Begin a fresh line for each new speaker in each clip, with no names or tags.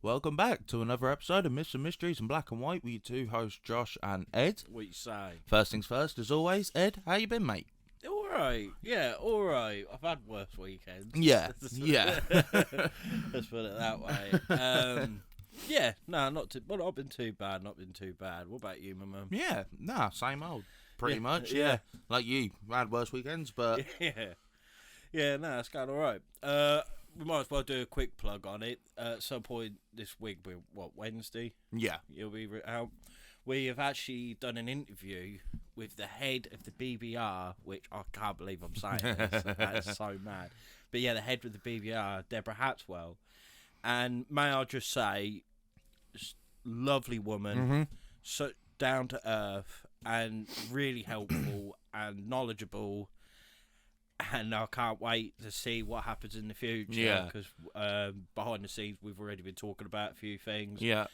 Welcome back to another episode of Myths and Mysteries in Black and White with your two hosts, Josh and Ed.
What you say?
First things first, as always, Ed, how you been, mate?
Alright, yeah, alright. I've had worse weekends.
Yeah, yeah.
Let's put it that way. Yeah, no, not been too bad, not been too bad. What about you, my mum?
Yeah, nah, same old. Pretty much,
yeah.
yeah. Like you, had worse weekends, but...
Yeah, no, it's going alright. We might as well do a quick plug on it. At some point this week, Wednesday?
Yeah.
You'll be out. We have actually done an interview with the head of the BBR, which I can't believe I'm saying this. That's so mad. But yeah, the head of the BBR, Deborah Hatswell. And may I just say, lovely woman, so down to earth, and really helpful and knowledgeable. And I can't wait to see what happens in the future.
Yeah.
Because behind the scenes, we've already been talking about a few things.
Yeah.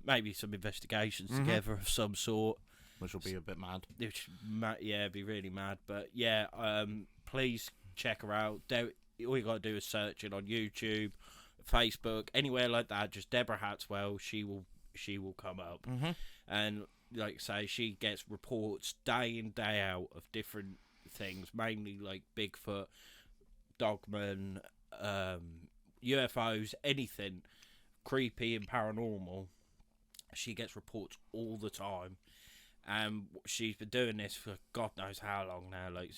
Maybe some investigations together of some sort.
Which will be a bit mad.
Yeah, be really mad. But yeah, please check her out. All you got to do is search it on YouTube, Facebook, anywhere like that. Just Deborah Hatswell. She will come up. And like I say, she gets reports day in, day out of different things, mainly like Bigfoot, dogmen, UFOs, anything creepy and paranormal. She gets reports all the time, and she's been doing this for God knows how long now, like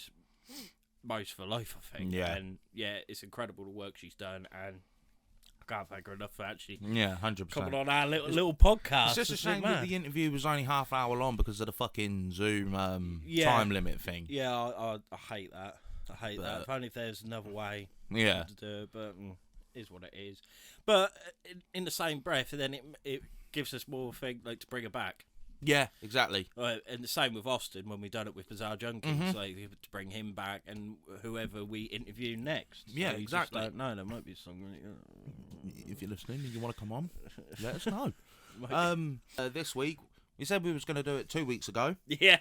most of her life, I think.
Yeah.
And yeah, it's incredible the work she's done, and I can't thank her enough for actually
100%.
coming on our little podcast.
It's just a shame that the interview was only half hour long because of the fucking Zoom time limit thing.
Yeah, I hate that. I hate that. If only there's another way to do it, but it is what it is. But in the same breath, then it gives us more thing like to bring her back.
Yeah, exactly.
And the same with Austin when we done it with Bizarre Junkies, like to bring him back and whoever we interview next. So
yeah, exactly.
Just there might be something.
If you're listening and you want to come on, let us know. This week, we said we was going to do it 2 weeks ago.
Yeah.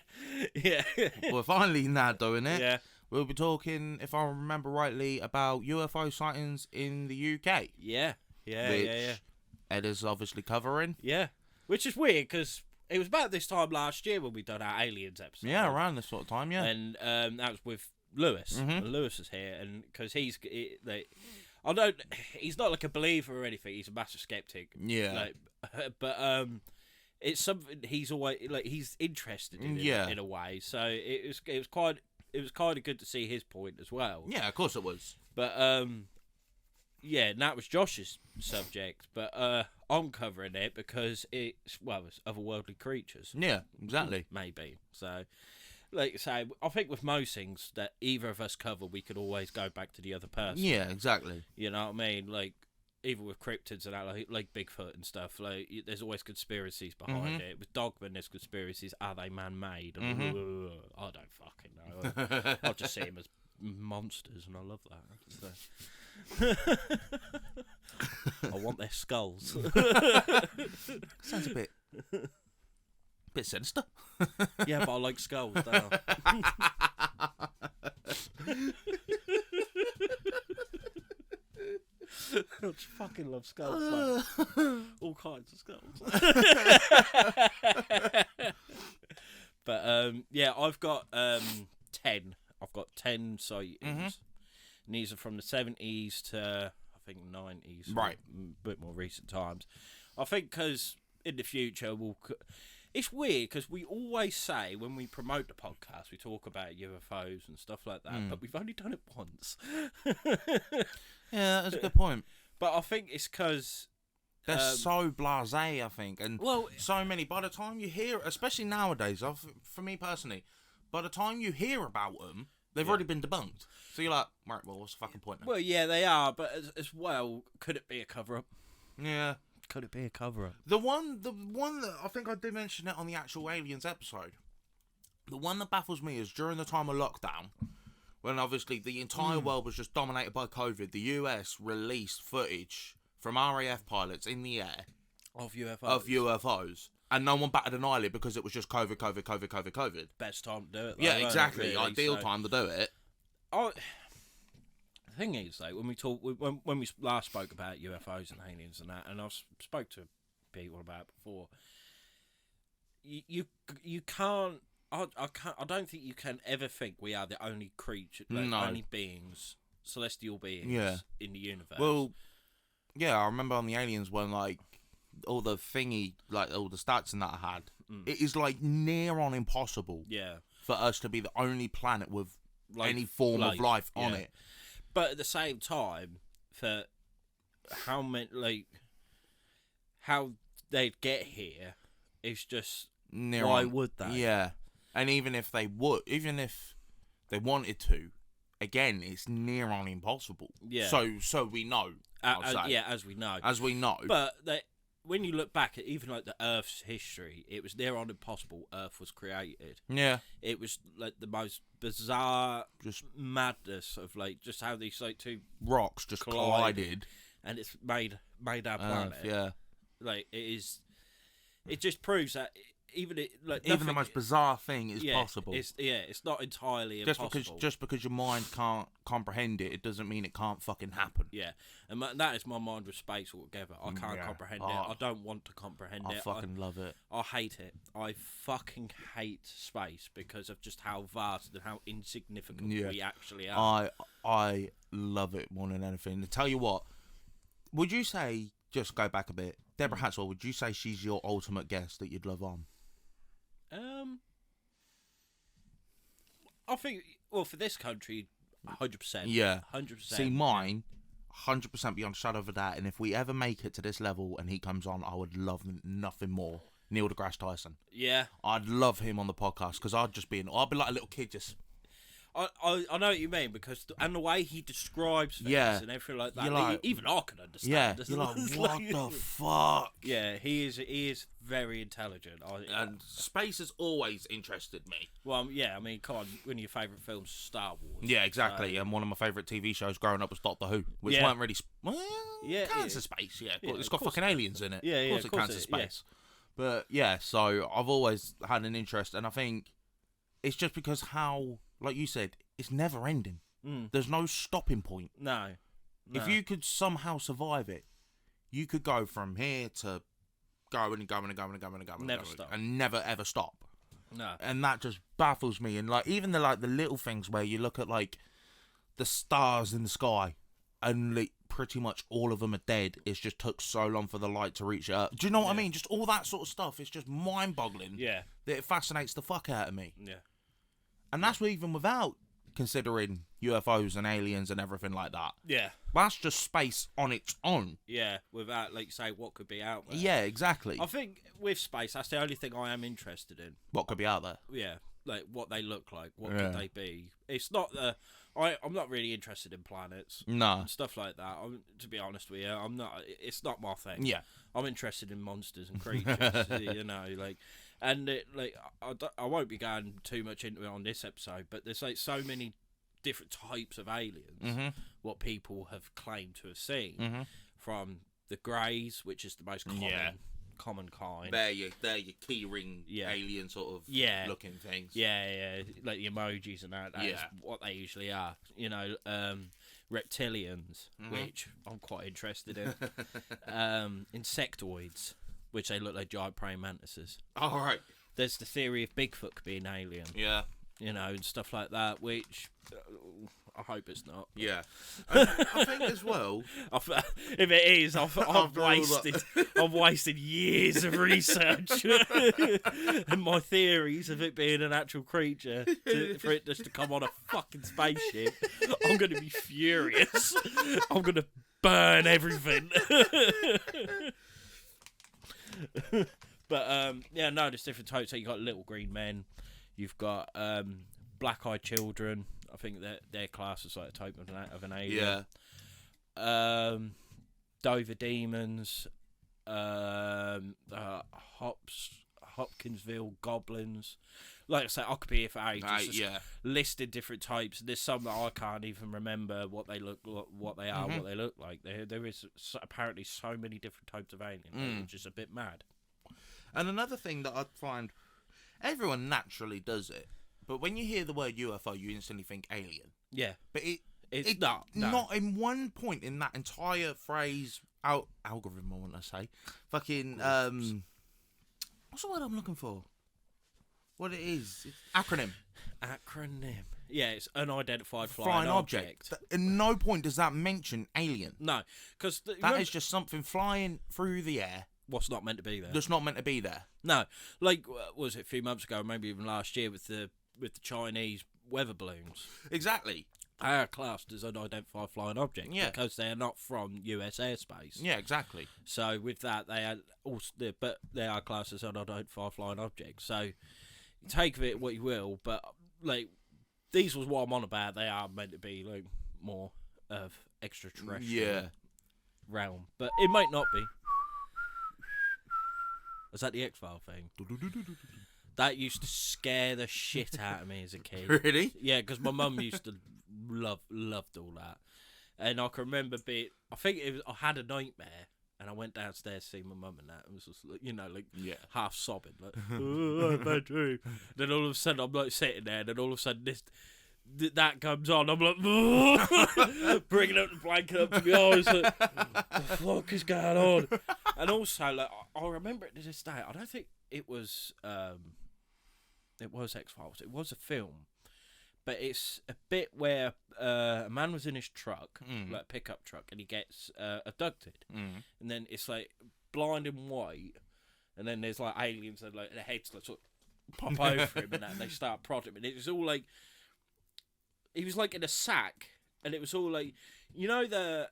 We're finally now doing it.
Yeah.
We'll be talking, if I remember rightly, about UFO sightings in the UK.
Yeah.
Which Ed is obviously covering.
Yeah. Which is weird because it was about this time last year when we done our aliens episode.
Yeah, around this sort of time, yeah.
And that was with Lewis. Lewis is here, and because he's not like a believer or anything. He's a massive skeptic.
Yeah.
But it's something he's always he's interested in in a way. So it was kind of good to see his point as well.
Yeah, of course it was.
But yeah, and that was Josh's subject. But I'm covering it because it's otherworldly creatures.
Yeah, exactly.
Maybe. So, like I say, I think with most things that either of us cover, we could always go back to the other person.
Yeah, exactly.
You know what I mean? Like, even with cryptids and that, like Bigfoot and stuff, like, there's always conspiracies behind it. With dogmen, there's conspiracies. Are they man-made? I don't fucking know. I'll just see them as monsters, and I love that. So. I want their skulls.
Sounds a bit sinister.
Yeah, but I like skulls, don't I? I just fucking love skulls. All kinds of skulls. But yeah, I've got 10. I've got 10 sightings. And these are from the 70s to, I think, 90s.
Right.
A bit more recent times. I think because in the future, it's weird because we always say when we promote the podcast, we talk about UFOs and stuff like that, but we've only done it once.
Yeah, that's a good point.
But I think it's because
they're so blasé, I think. And so many, by the time you hear, especially nowadays, for me personally, by the time you hear about them, they've already been debunked. So you're like, right, well, what's the fucking point now?
Well, yeah, they are, but as well, could it be a cover-up?
Yeah.
Could it be a cover-up?
The one that I think I did mention it on the actual Aliens episode. The one that baffles me is during the time of lockdown, when obviously the entire world was just dominated by COVID, the US released footage from RAF pilots in the air
of UFOs.
And no one batted an eyelid because it was just COVID.
Best time to do it.
Yeah, exactly. Really, ideal time to do it.
thing is, though, when we last spoke about UFOs and aliens and that, and I've spoke to people about it before, you can't. I don't think you can ever think we are the only creature, only beings, celestial beings in the universe.
Well, yeah, I remember on the aliens when like all the thingy, like all the stats and that I had, it is like near on impossible.
Yeah.
For us to be the only planet with any form of life on it.
But at the same time, for how they'd get here is just why would they?
Yeah. And even if they wanted to, again, it's near on impossible. Yeah. So we know.
As we know.
As we know.
But when you look back at even like the Earth's history, it was near on impossible Earth was created.
Yeah.
It was like the most bizarre madness of like just how these like two
rocks just collided.
And it's made our planet.
Yeah.
Like it just proves that even
the most bizarre thing is possible.
It's not entirely impossible.
Just because your mind can't comprehend it, it doesn't mean it can't fucking happen.
Yeah, and that is my mind with space altogether. I can't comprehend it. I don't want to comprehend it.
I fucking love it.
I hate it. I fucking hate space because of just how vast and how insignificant we actually are.
I love it more than anything. To tell you what, would you say, just go back a bit, Deborah Hatswell, would you say she's your ultimate guest that you'd love on?
I think, well, for this country, 100%.
Yeah.
100%.
See, mine, 100% beyond a shadow of a doubt, and if we ever make it to this level and he comes on, I would love nothing more. Neil deGrasse Tyson.
Yeah.
I'd love him on the podcast, because I'd be like a little kid just...
I know what you mean, because and the way he describes things and everything like that, like, even I can understand.
Yeah, you're like, what the fuck?
Yeah, he is very intelligent.
And space has always interested me.
Well, yeah, I mean, come on, one of your favourite films, Star Wars.
Yeah, exactly. And one of my favourite TV shows growing up was Doctor Who, which weren't really... counts as space, it's got fucking aliens in it.
Yeah,
of course it counts as space. But, so I've always had an interest, and I think it's just because how... Like you said, it's never ending. There's no stopping point.
No.
If you could somehow survive it, you could go from here to going and going and going and going and going.
Never stop.
And never ever stop.
No.
And that just baffles me. And like even the little things where you look at like the stars in the sky and like pretty much all of them are dead. It's just took so long for the light to reach Earth. Do you know what I mean? Just all that sort of stuff. It's just mind boggling.
Yeah.
That it fascinates the fuck out of me.
Yeah.
And that's even without considering UFOs and aliens and everything like that.
Yeah.
That's just space on its own.
Yeah, without, like, say, what could be out there.
Yeah, exactly.
I think with space, that's the only thing I am interested in.
What could be out there?
Yeah, like, what they look like. What could they be? It's not the... I'm not really interested in planets.
No.
And stuff like that. To be honest with you, I'm not... It's not my thing.
Yeah.
I'm interested in monsters and creatures, you know, like... And I won't be going too much into it on this episode, but there's like so many different types of aliens. What people have claimed to have seen, from the greys, which is the most common kind.
They're your key ring alien sort of looking things.
Yeah, like the emojis and that. That's what they usually are. You know, reptilians, which I'm quite interested in. Insectoids, which they look like giant praying mantises.
Oh, right.
There's the theory of Bigfoot being alien. Yeah. You know, and stuff like that, which I hope it's not.
Yeah. I think as well...
if it is, I've wasted years of research and my theories of it being an actual creature for it just to come on a fucking spaceship. I'm going to be furious. I'm going to burn everything. But there's different types. So you got little green men, you've got black-eyed children. I think that their class is like a type of an alien. Yeah. Dover demons, Hopkinsville goblins. Like I say, I could be here for ages. Listed different types. There's some that I can't even remember what they look, what they are, what they look like. There is apparently so many different types of aliens, which is a bit mad.
And another thing that I find, everyone naturally does it, but when you hear the word UFO, you instantly think alien.
Yeah.
But
It's not. No.
Not in one point in that entire phrase, algorithm, I want to say. Fucking, what's the word I'm looking for? What it is? It's acronym.
Acronym. Yeah, it's unidentified
Flying object. In no point does that mention alien.
No, because
that is just something flying through the air.
What's not meant to be there.
That's not meant to be there.
No, like was it a few months ago, maybe even last year with the Chinese weather balloons.
Exactly.
They are classed as unidentified flying objects because they are not from US airspace.
Yeah, exactly.
So with that, they are also, but they are classed as unidentified flying objects. So take of it what you will, but like these was what I'm on about. They are meant to be like more of extraterrestrial realm, but it might not be. Is that the X-File thing? That used to scare the shit out of me as a kid.
Really?
Yeah, because my mum used to loved all that, and I can remember I think it was, I had a nightmare, and I went downstairs to see my mum and that, and was just like, half sobbing, like, oh, my dream. Then all of a sudden I'm like sitting there, and then all of a sudden that comes on. I'm like, bringing up the blanket up to my eyes, like, what the fuck is going on? And also, like, I remember it to this day. I don't think it was X-Files. It was a film, but it's a bit where a man was in his truck, like a pickup truck, and he gets abducted, and then it's like blind and white, and then there's like aliens and like the heads like sort of pop over him and that, and they start prodding him, and it was all like he was like in a sack, and it was all like, you know, the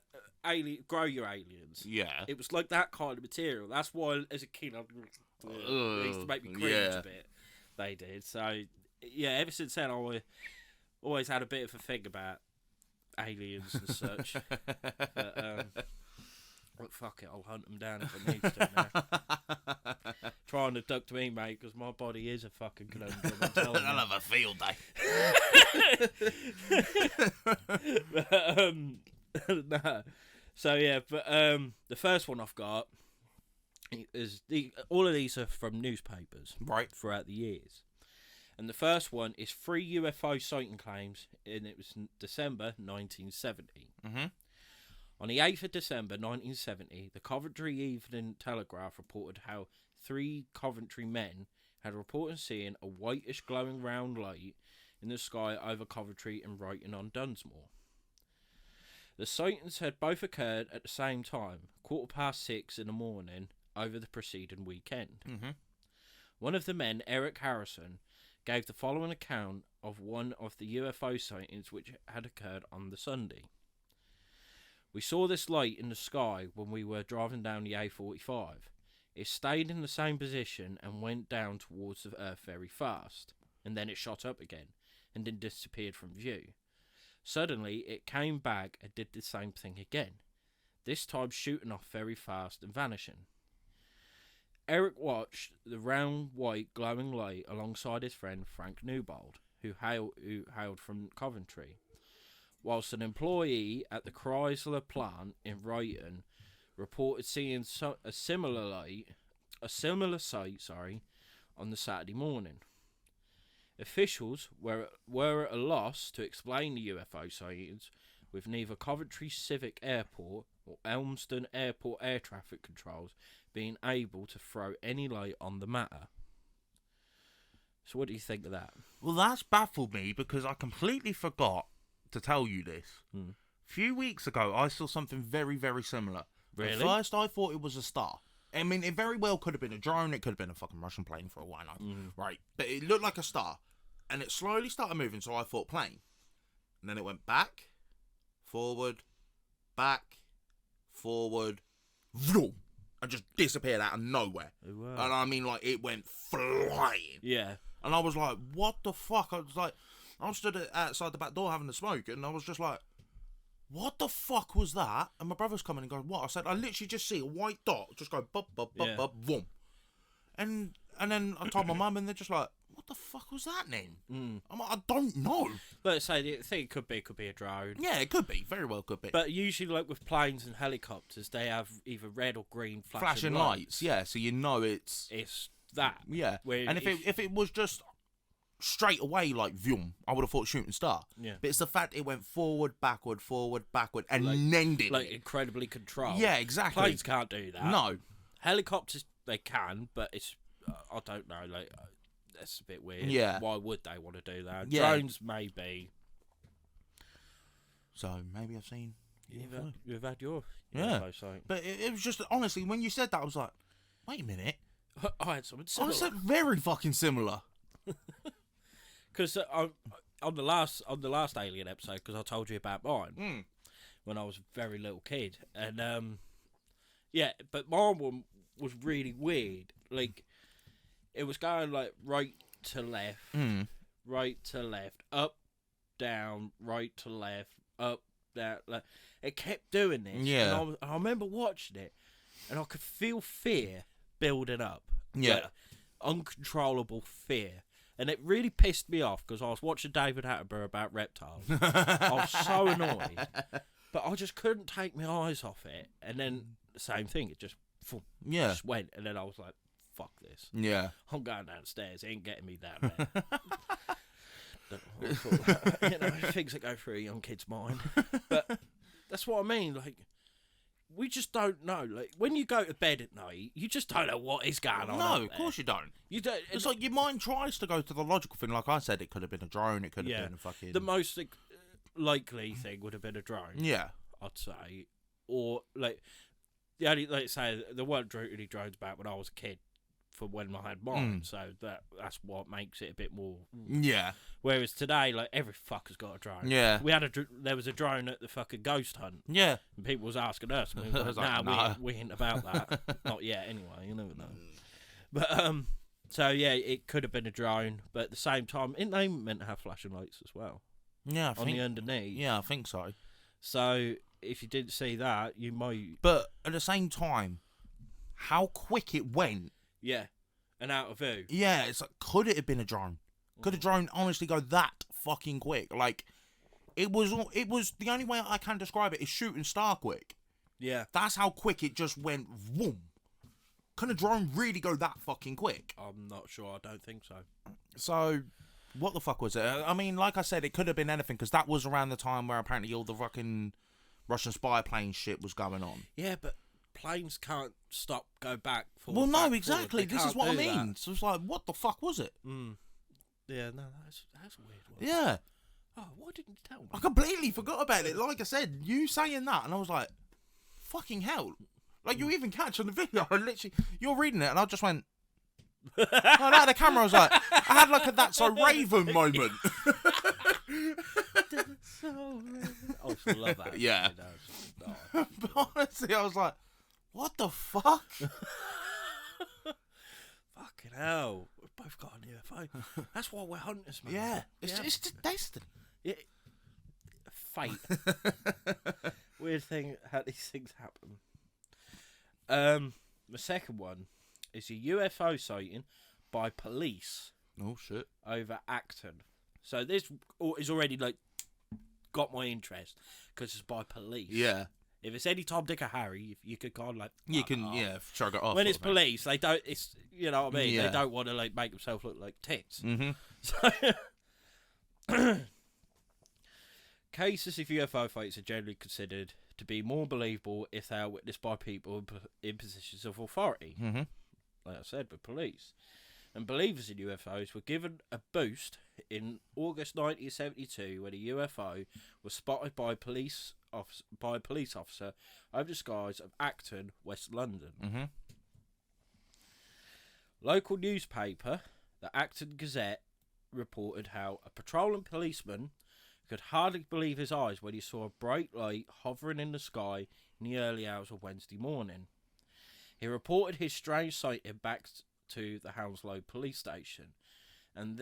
grow your aliens. Yeah. It was like that kind of material. That's why as a kid it used to make me cringe a bit. They did. So yeah, ever since then I always had a bit of a thing about aliens and such. But fuck it, I'll hunt them down if I need to now. Trying to abduct me, mate, because my body is a fucking conundrum.
I'll have a field day.
No. So yeah, but the first one I've got is all of these are from newspapers,
right,
throughout the years. And the first one is 3 UFO sighting claims, and it was December 1970.
Mm-hmm.
On the 8th of December 1970, the Coventry Evening Telegraph reported how 3 Coventry men had reported seeing a whitish glowing round light in the sky over Coventry and Brighton on Dunsmore. The sightings had both occurred at the same time, 6:15 in the morning, over the preceding weekend.
Mm-hmm.
One of the men, Eric Harrison, gave the following account of one of the UFO sightings which had occurred on the Sunday. We saw this light in the sky when we were driving down the A45. It stayed in the same position and went down towards the earth very fast, and then it shot up again, and then disappeared from view. Suddenly, it came back and did the same thing again, this time shooting off very fast and vanishing. Eric watched the round, white, glowing light alongside his friend Frank Newbold, who hailed from Coventry, whilst an employee at the Chrysler plant in Brighton reported seeing a similar sight, on the Saturday morning. Officials were at a loss to explain the UFO sightings, with neither Coventry Civic Airport or Elmston Airport air traffic controls being able to throw any light on the matter. So what do you think of that?
Well, that's baffled me because I completely forgot to tell you this. A few weeks ago, I saw something very, very similar.
Really?
At first, I thought it was a star. I mean, it very well could have been a drone. It could have been a fucking Russian plane for all I know. Right. But it looked like a star. And it slowly started moving, so I thought plane. And then it went back, forward, vroom, and just disappeared out of nowhere.
Oh, wow.
And I mean, like, it went flying.
Yeah.
And I was like, what the fuck? I was stood outside the back door having a smoke, and I was just like, what the fuck was that? And my brother's coming and going, what? I said, I literally just see a white dot just go bub, bub, bub, bub, boom. And then I told my mum, and they're just like, what the fuck was that then? I'm like, I don't know.
Let's say the thing could be a drone.
Yeah, it could be. Very well could be.
But usually, like with planes and helicopters, they have either red or green flashing
lights. Yeah, so you know it's
that.
Yeah.
Where
and if it was just straight away like vroom, I would have thought shooting star.
Yeah.
But it's the fact it went forward, backward, and then did
like
it.
incredibly controlled.
Yeah, exactly.
Planes can't do that.
No.
Helicopters they can, but it's I don't know. Like that's a bit weird.
Yeah.
Why would they want to do that?
Yeah.
Drones maybe.
So maybe I've seen.
You've had your
Yeah.
sighting.
But it was just honestly when you said that I was like, wait a minute.
I had something
I
similar.
was very fucking similar.
Because on the last Alien episode, because I told you about mine when I was a very little kid, and yeah, but my one was really weird. Like it was going like right to left, up, down, right to left, up, down. Like it kept doing this.
Yeah.
And I remember watching it, and I could feel fear building up.
Yeah.
Like, uncontrollable fear. And it really pissed me off because I was watching David Attenborough about reptiles. I was so annoyed. But I just couldn't take my eyes off it. And then the same thing, it just went. And then I was like, fuck this.
Yeah.
I'm going downstairs. It ain't getting me down there. You know, things that go through a young kid's mind. But that's what I mean. Like, we just don't know. Like when you go to bed at night, you just don't know what is going on.
No, of course you don't.
You don't.
It's like your mind tries to go to the logical thing. Like I said, it could have been a drone. It could have been a fucking.
The most likely thing would have been a drone.
Yeah,
I'd say, or like the only like say there weren't really drones back when I was a kid. For when I had mine, so that's what makes it a bit more.
Yeah.
Whereas today, like every fucker's got a drone.
Yeah.
There was a drone at the fucking ghost hunt.
Yeah.
And people was asking us, and we were like, nah, we ain't about that. Not yet, anyway. You never know. But so yeah, it could have been a drone, but at the same time, ain't they meant to have flashing lights as well?
Yeah,
on the underneath.
Yeah, I think so.
So if you didn't see that, you might.
But at the same time, how quick it went.
Yeah, and out of view.
Yeah, it's like, could it have been a drone? Could a drone honestly go that fucking quick? Like, it was the only way I can describe it is shooting star quick.
Yeah.
That's how quick it just went, whoom. Can a drone really go that fucking quick?
I'm not sure. I don't think so.
So, what the fuck was it? I mean, like I said, it could have been anything, because that was around the time where apparently all the fucking Russian spy plane shit was going on.
Yeah, but planes can't go back.
Well, no, exactly. This is what I mean. So it's like, what the fuck was it?
Yeah, no, that's a weird one.
Yeah.
Oh, why didn't you tell me?
I completely forgot about it. Like I said, you saying that, and I was like, fucking hell. Like, you even catch on the video, and literally, you're reading it, and I just went, like that, the camera was like, I had like a That's So Raven moment.
I still love that.
Yeah. But honestly, I was like, what the fuck?
Fucking hell. We've both got an UFO. That's why we're hunters, man.
Yeah. It's just destiny.
Yeah. Fate. Weird thing how these things happen. The second one is a UFO sighting by police.
Oh, shit.
Over Acton. So this is already, like, got my interest, because it's by police.
Yeah.
If it's any Tom, Dick, or Harry, you could kind of like.
You can, shrug it off.
When it's police, they don't. It's you know what I mean.
Yeah.
They don't want to like make themselves look like tits.
Mm-hmm.
So, cases of UFO fights are generally considered to be more believable if they are witnessed by people in positions of authority.
Mm-hmm.
Like I said, with police. And believers in UFOs were given a boost in August 1972 when a UFO was spotted by a police officer over the skies of Acton, West London.
Mm-hmm.
Local newspaper, the Acton Gazette, reported how a patrolling policeman could hardly believe his eyes when he saw a bright light hovering in the sky in the early hours of Wednesday morning. He reported his strange sighting back to the Hounslow police station, and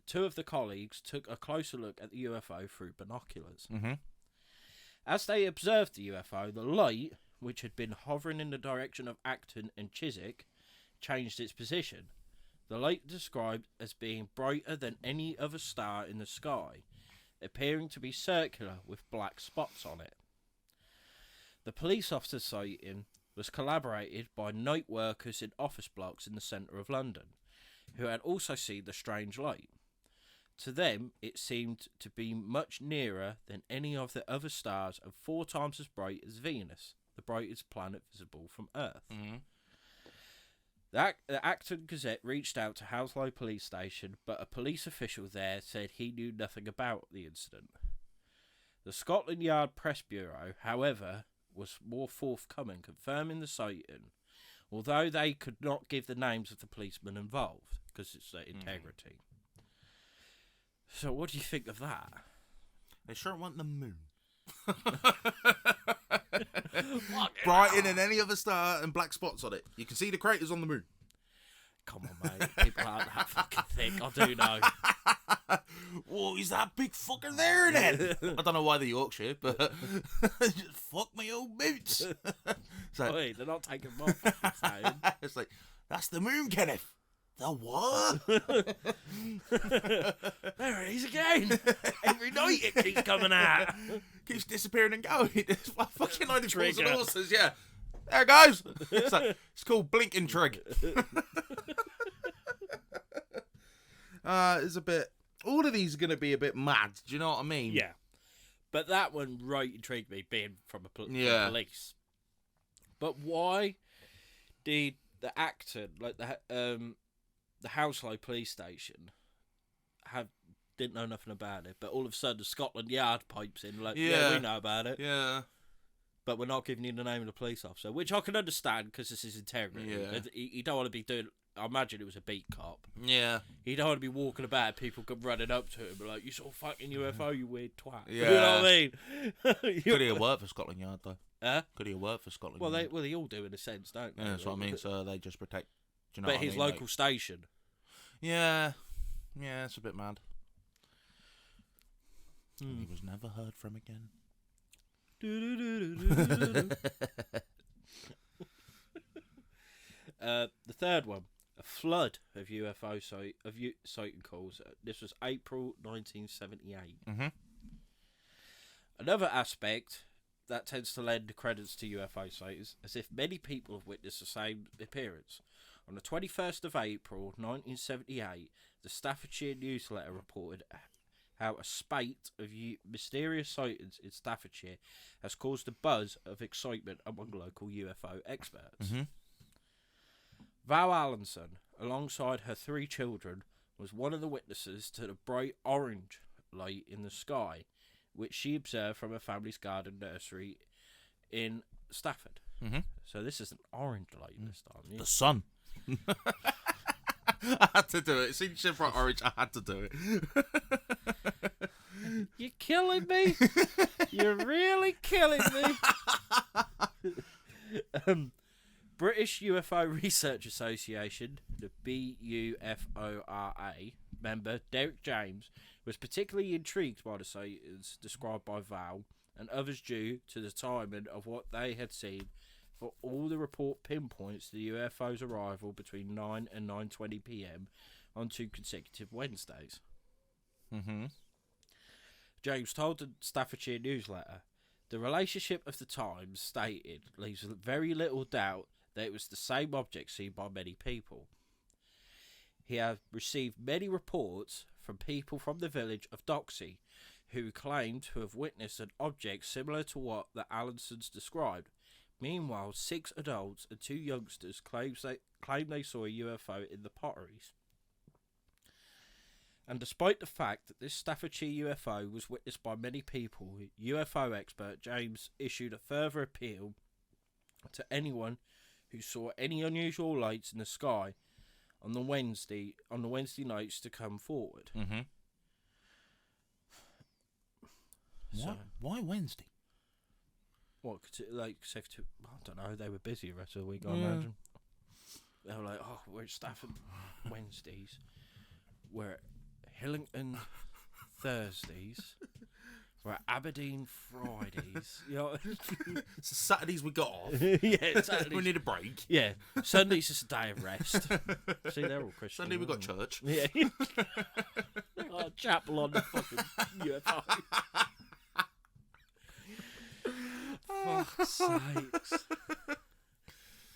two of the colleagues took a closer look at the UFO through binoculars.
Mm-hmm.
As they observed the UFO, the light, which had been hovering in the direction of Acton and Chiswick, changed its position. The light described as being brighter than any other star in the sky, appearing to be circular with black spots on it. The police officer's sighting was corroborated by night workers in office blocks in the centre of London, who had also seen the strange light. To them, it seemed to be much nearer than any of the other stars and 4 times as bright as Venus, the brightest planet visible from Earth.
Mm-hmm.
The Acton Gazette reached out to Hounslow Police Station, but a police official there said he knew nothing about the incident. The Scotland Yard Press Bureau, however, was more forthcoming, confirming the sighting, although they could not give the names of the policemen involved, because it's their integrity. So what do you think of that?
They sure want the moon. Brighter than any other star and black spots on it. You can see the craters on the moon.
Come on, mate. People aren't that fucking thick. I do know.
Whoa, is that big fucker there then? I don't know why the Yorkshire, but just fuck my old boots. So,
Oi, they're not taking my fucking phone.
it's like, that's the moon, Kenneth. The what?
There it is again. Every night it keeps coming out.
Keeps disappearing and going. It's fucking like the Trolls and
Trigger.
Horses, yeah. There it goes. It's called blinking trig. It's a bit. All of these are going to be a bit mad. Do you know what I mean?
Yeah. But that one right intrigued me, being from from police. But why did the actor, like the Hounslow police station, didn't know nothing about it, but all of a sudden Scotland Yard pipes in, like, yeah, we know about it.
Yeah.
But we're not giving you the name of the police officer, which I can understand because this is integrity.
Yeah.
You don't want to be doing. I imagine it was a beat cop.
Yeah.
You don't want to be walking about, people come running up to him, like, you saw a fucking UFO, you weird twat.
Yeah.
You know what I mean?
Could he have worked for Scotland Yard, though?
Huh?
Could he have worked for Scotland
Well,
Yard?
they all do in a sense, don't they?
Yeah, that's what I mean. So they just protect. Do you know
but
what I
his
mean?
local station.
Yeah. Yeah, it's a bit mad.
Hmm.
He was never heard from again.
The third one, a flood of UFO sighting calls. This was April 1978.
Mm-hmm.
Another aspect that tends to lend credence to UFO sightings, as if many people have witnessed the same appearance. On the 21st of April 1978, the Staffordshire Newsletter reported how a spate of mysterious sightings in Staffordshire has caused a buzz of excitement among local UFO experts.
Mm-hmm.
Val Allenson, alongside her 3 children, was one of the witnesses to the bright orange light in the sky, which she observed from her family's garden nursery in Stafford.
Mm-hmm.
So this is an orange light this time. Yeah.
The sun. I had to do it. See, shit bright orange. I had to do it.
You're killing me. You're really killing me. British UFO Research Association, the BUFORA member Derek James, was particularly intrigued by the sightings described by Val and others due to the timing of what they had seen, for all the report pinpoints the UFO's arrival between 9 and 9:20 p.m. on 2 consecutive Wednesdays.
Mm-hmm.
James told the Staffordshire Newsletter, the relationship of the times stated leaves very little doubt that it was the same object seen by many people. He had received many reports from people from the village of Doxey who claimed to have witnessed an object similar to what the Allensons described. Meanwhile, 6 adults and 2 youngsters claimed they saw a UFO in the potteries. And despite the fact that this Staffordshire UFO was witnessed by many people, UFO expert James issued a further appeal to anyone who saw any unusual lights in the sky on the Wednesday nights to come forward.
Mm-hmm.
So,
Why Wednesday?
what? Like, I don't know. They were busy the rest of the week, I imagine. They were like, "Oh, we're at Stafford Wednesdays. We're at Hillington Thursdays. We're at Aberdeen Fridays. You know,
So Saturdays we got off.
yeah, Saturdays.
We need a break.
Yeah, Sunday's just a day of rest. See, they're all Christian.
Sunday we got church.
Yeah. Oh, chapel on the fucking UFO. Fuck's sakes.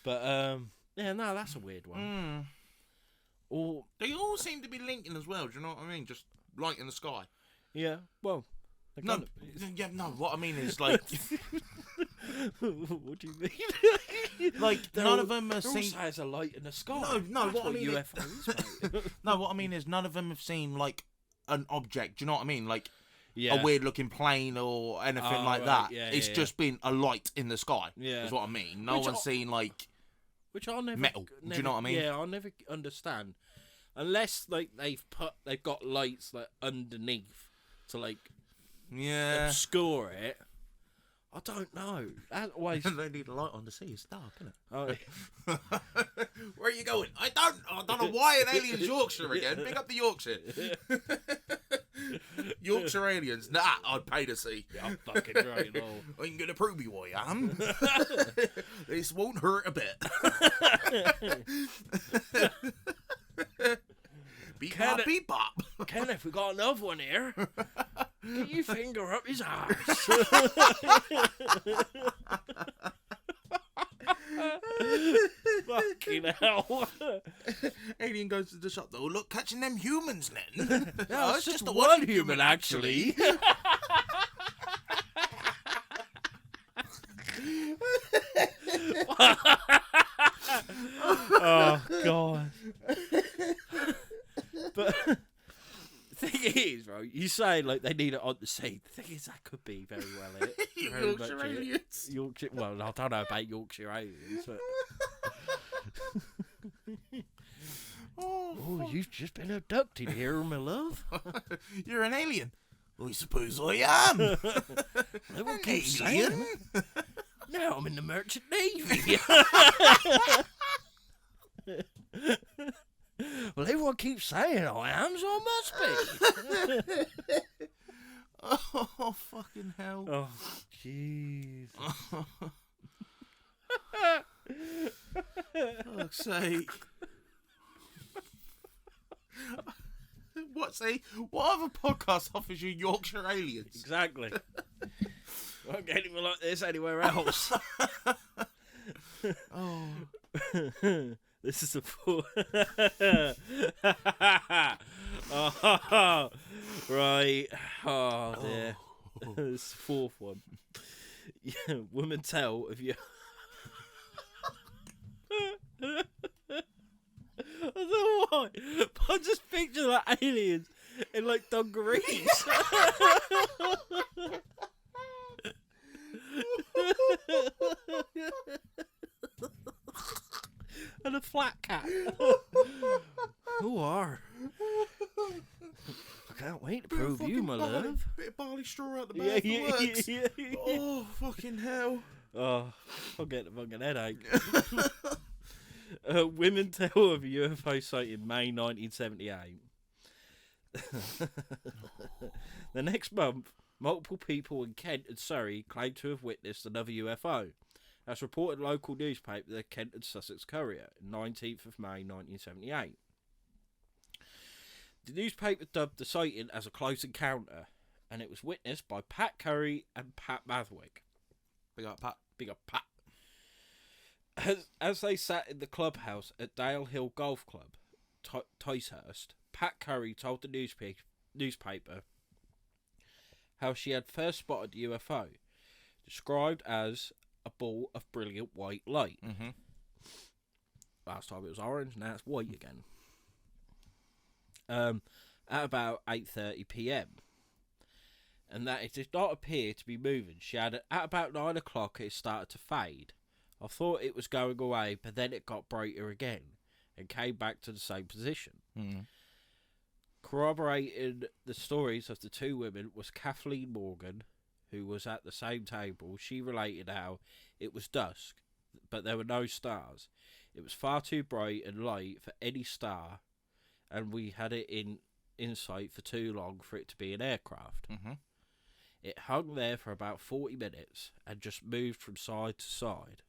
But, yeah, no, that's a weird one. Or
They all seem to be linking as well. Do you know what I mean? Just light in the sky.
yeah, well, they
No,
kind
yeah, no. What I mean is like,
what do you mean?
like none of them are
They're all
seen.
say it's a light in the sky.
No,
That's
what I mean
UFO is, mate.
No, what I mean is none of them have seen like an object. Do you know what I mean? Like
Yeah.
a weird looking plane or anything
Oh,
like
right,
that.
yeah,
It's
yeah,
just been a light in the sky.
Yeah.
Is what I mean. No
Which
one's seen like.
Which I'll never
Metal. Do you know what I mean?
Yeah, I'll never understand unless like they've got lights like underneath to like
Yeah.
obscure it. I don't know. That always.
They need a light on the sea. It's dark, isn't it?
Oh,
Where are you going? I don't know why an alien's Yorkshire again. Pick up the Yorkshire. Yorkshire aliens. Nah, I'd pay to see.
I'm fucking right. Lord.
I'm gonna prove you I am. This won't hurt a bit. Beep bop, beep bop.
Kenneth, we got another one here. Get your finger up his arse. Fucking hell.
Alien goes to the shop though. Look, catching them humans then.
No, it's just the one human actually. Oh god. But the thing is, right, you say like they need it on the sea. The thing is that could be very well it. Very
Yorkshire
much it.
aliens.
Yorkshire, well, I don't know about Yorkshire aliens, but oh, you've just been abducted here, my love.
You're an alien. Well, I suppose I am.
Everyone keeps
Alien?
saying it. Now I'm in the merchant navy. Well, everyone keeps saying I am, so I must be.
Oh, fucking hell.
Oh, jeez.
Fuck's sake. What other podcast offers you Yorkshire aliens?
Exactly. Won't get anyone like this anywhere else.
Oh.
This is a four. Oh, right. Oh, dear. This is the fourth one. Yeah, women tell of you. I don't know why, but I just picture like aliens in like dungarees. And a flat cap. Who are? I can't wait to prove you, my love.
Bit of barley straw out the back.
Yeah.
Oh, fucking hell.
Oh, I'll get a fucking headache. Women tell of a UFO sighting in May 1978. The next month, multiple people in Kent and Surrey claimed to have witnessed another UFO. That's reported local newspaper, the Kent and Sussex Courier, 19th of May 1978. The newspaper dubbed the sighting as a close encounter, and it was witnessed by Pat Curry and Pat Mathwick.
Big up, Pat.
Big up, Pat. As they sat in the clubhouse at Dale Hill Golf Club, Ticehurst, Pat Curry told the newspaper how she had first spotted the UFO, described as a ball of brilliant white light.
Mm-hmm.
Last time it was orange, now it's white again. At about 8:30 p.m. And that it did not appear to be moving. She had at about 9 o'clock it started to fade. I thought it was going away, but then it got brighter again and came back to the same position.
Mm-hmm.
Corroborating the stories of the two women was Kathleen Morgan, who was at the same table. She related how it was dusk, but there were no stars. It was far too bright and light for any star, and we had it in sight for too long for it to be an aircraft.
Mm-hmm.
It hung there for about 40 minutes and just moved from side to side.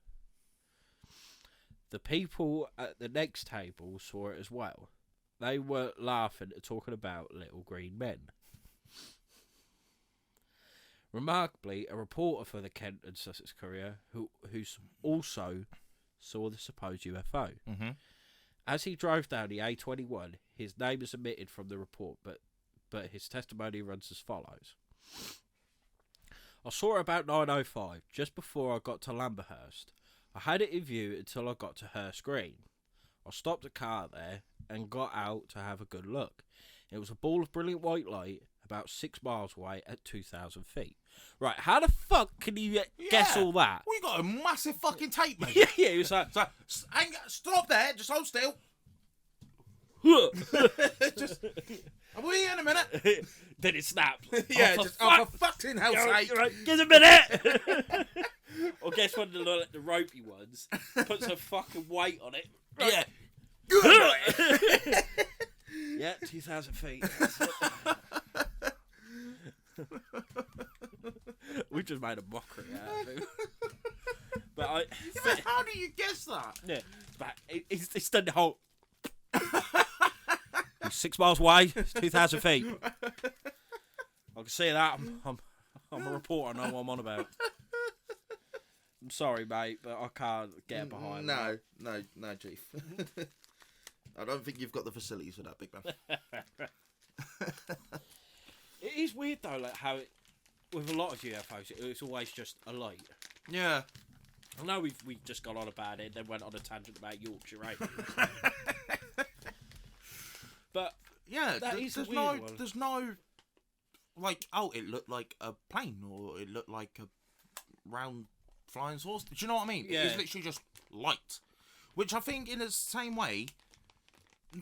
The people at the next table saw it as well. They were laughing and talking about little green men. Remarkably, a reporter for the Kent and Sussex Courier, who also saw the supposed UFO,
Mm-hmm.
As he drove down the A21, his name is omitted from the report, but his testimony runs as follows. I saw her about 9:05, just before I got to Lamberhurst. I had it in view until I got to Hurst Green. I stopped the car there and got out to have a good look. It was a ball of brilliant white light about 6 miles away at 2,000 feet. Right, how the fuck can you guess all that?
Well, you got a massive fucking tape measure.
Yeah, he was like...
Stop there, just hold still. Just, I'll be here in a minute.
Then it snapped.
Yeah, for fucking hell's sake.
Right, give a minute. Or guess one of the ropey ones puts a fucking weight on it.
Right.
Yeah. Yeah, 2,000 feet. We just made a mockery out of him. But
how do you guess that?
Yeah, but it's done the whole. He's 6 miles away. It's 2,000 feet. I can see that. I'm a reporter. I know what I'm on about. I'm sorry, mate, but I can't get behind.
No, Chief. I don't think you've got the facilities for that, big man.
It is weird though, like how with a lot of UFOs, it's always just a light.
Yeah.
I know we've just gone on about it, then went on a tangent about Yorkshire Rangers. But
yeah,
there's
no like, oh, it looked like a plane or it looked like a round flying saucer. Do you know what I mean?
Yeah.
It's literally just light, which I think in the same way,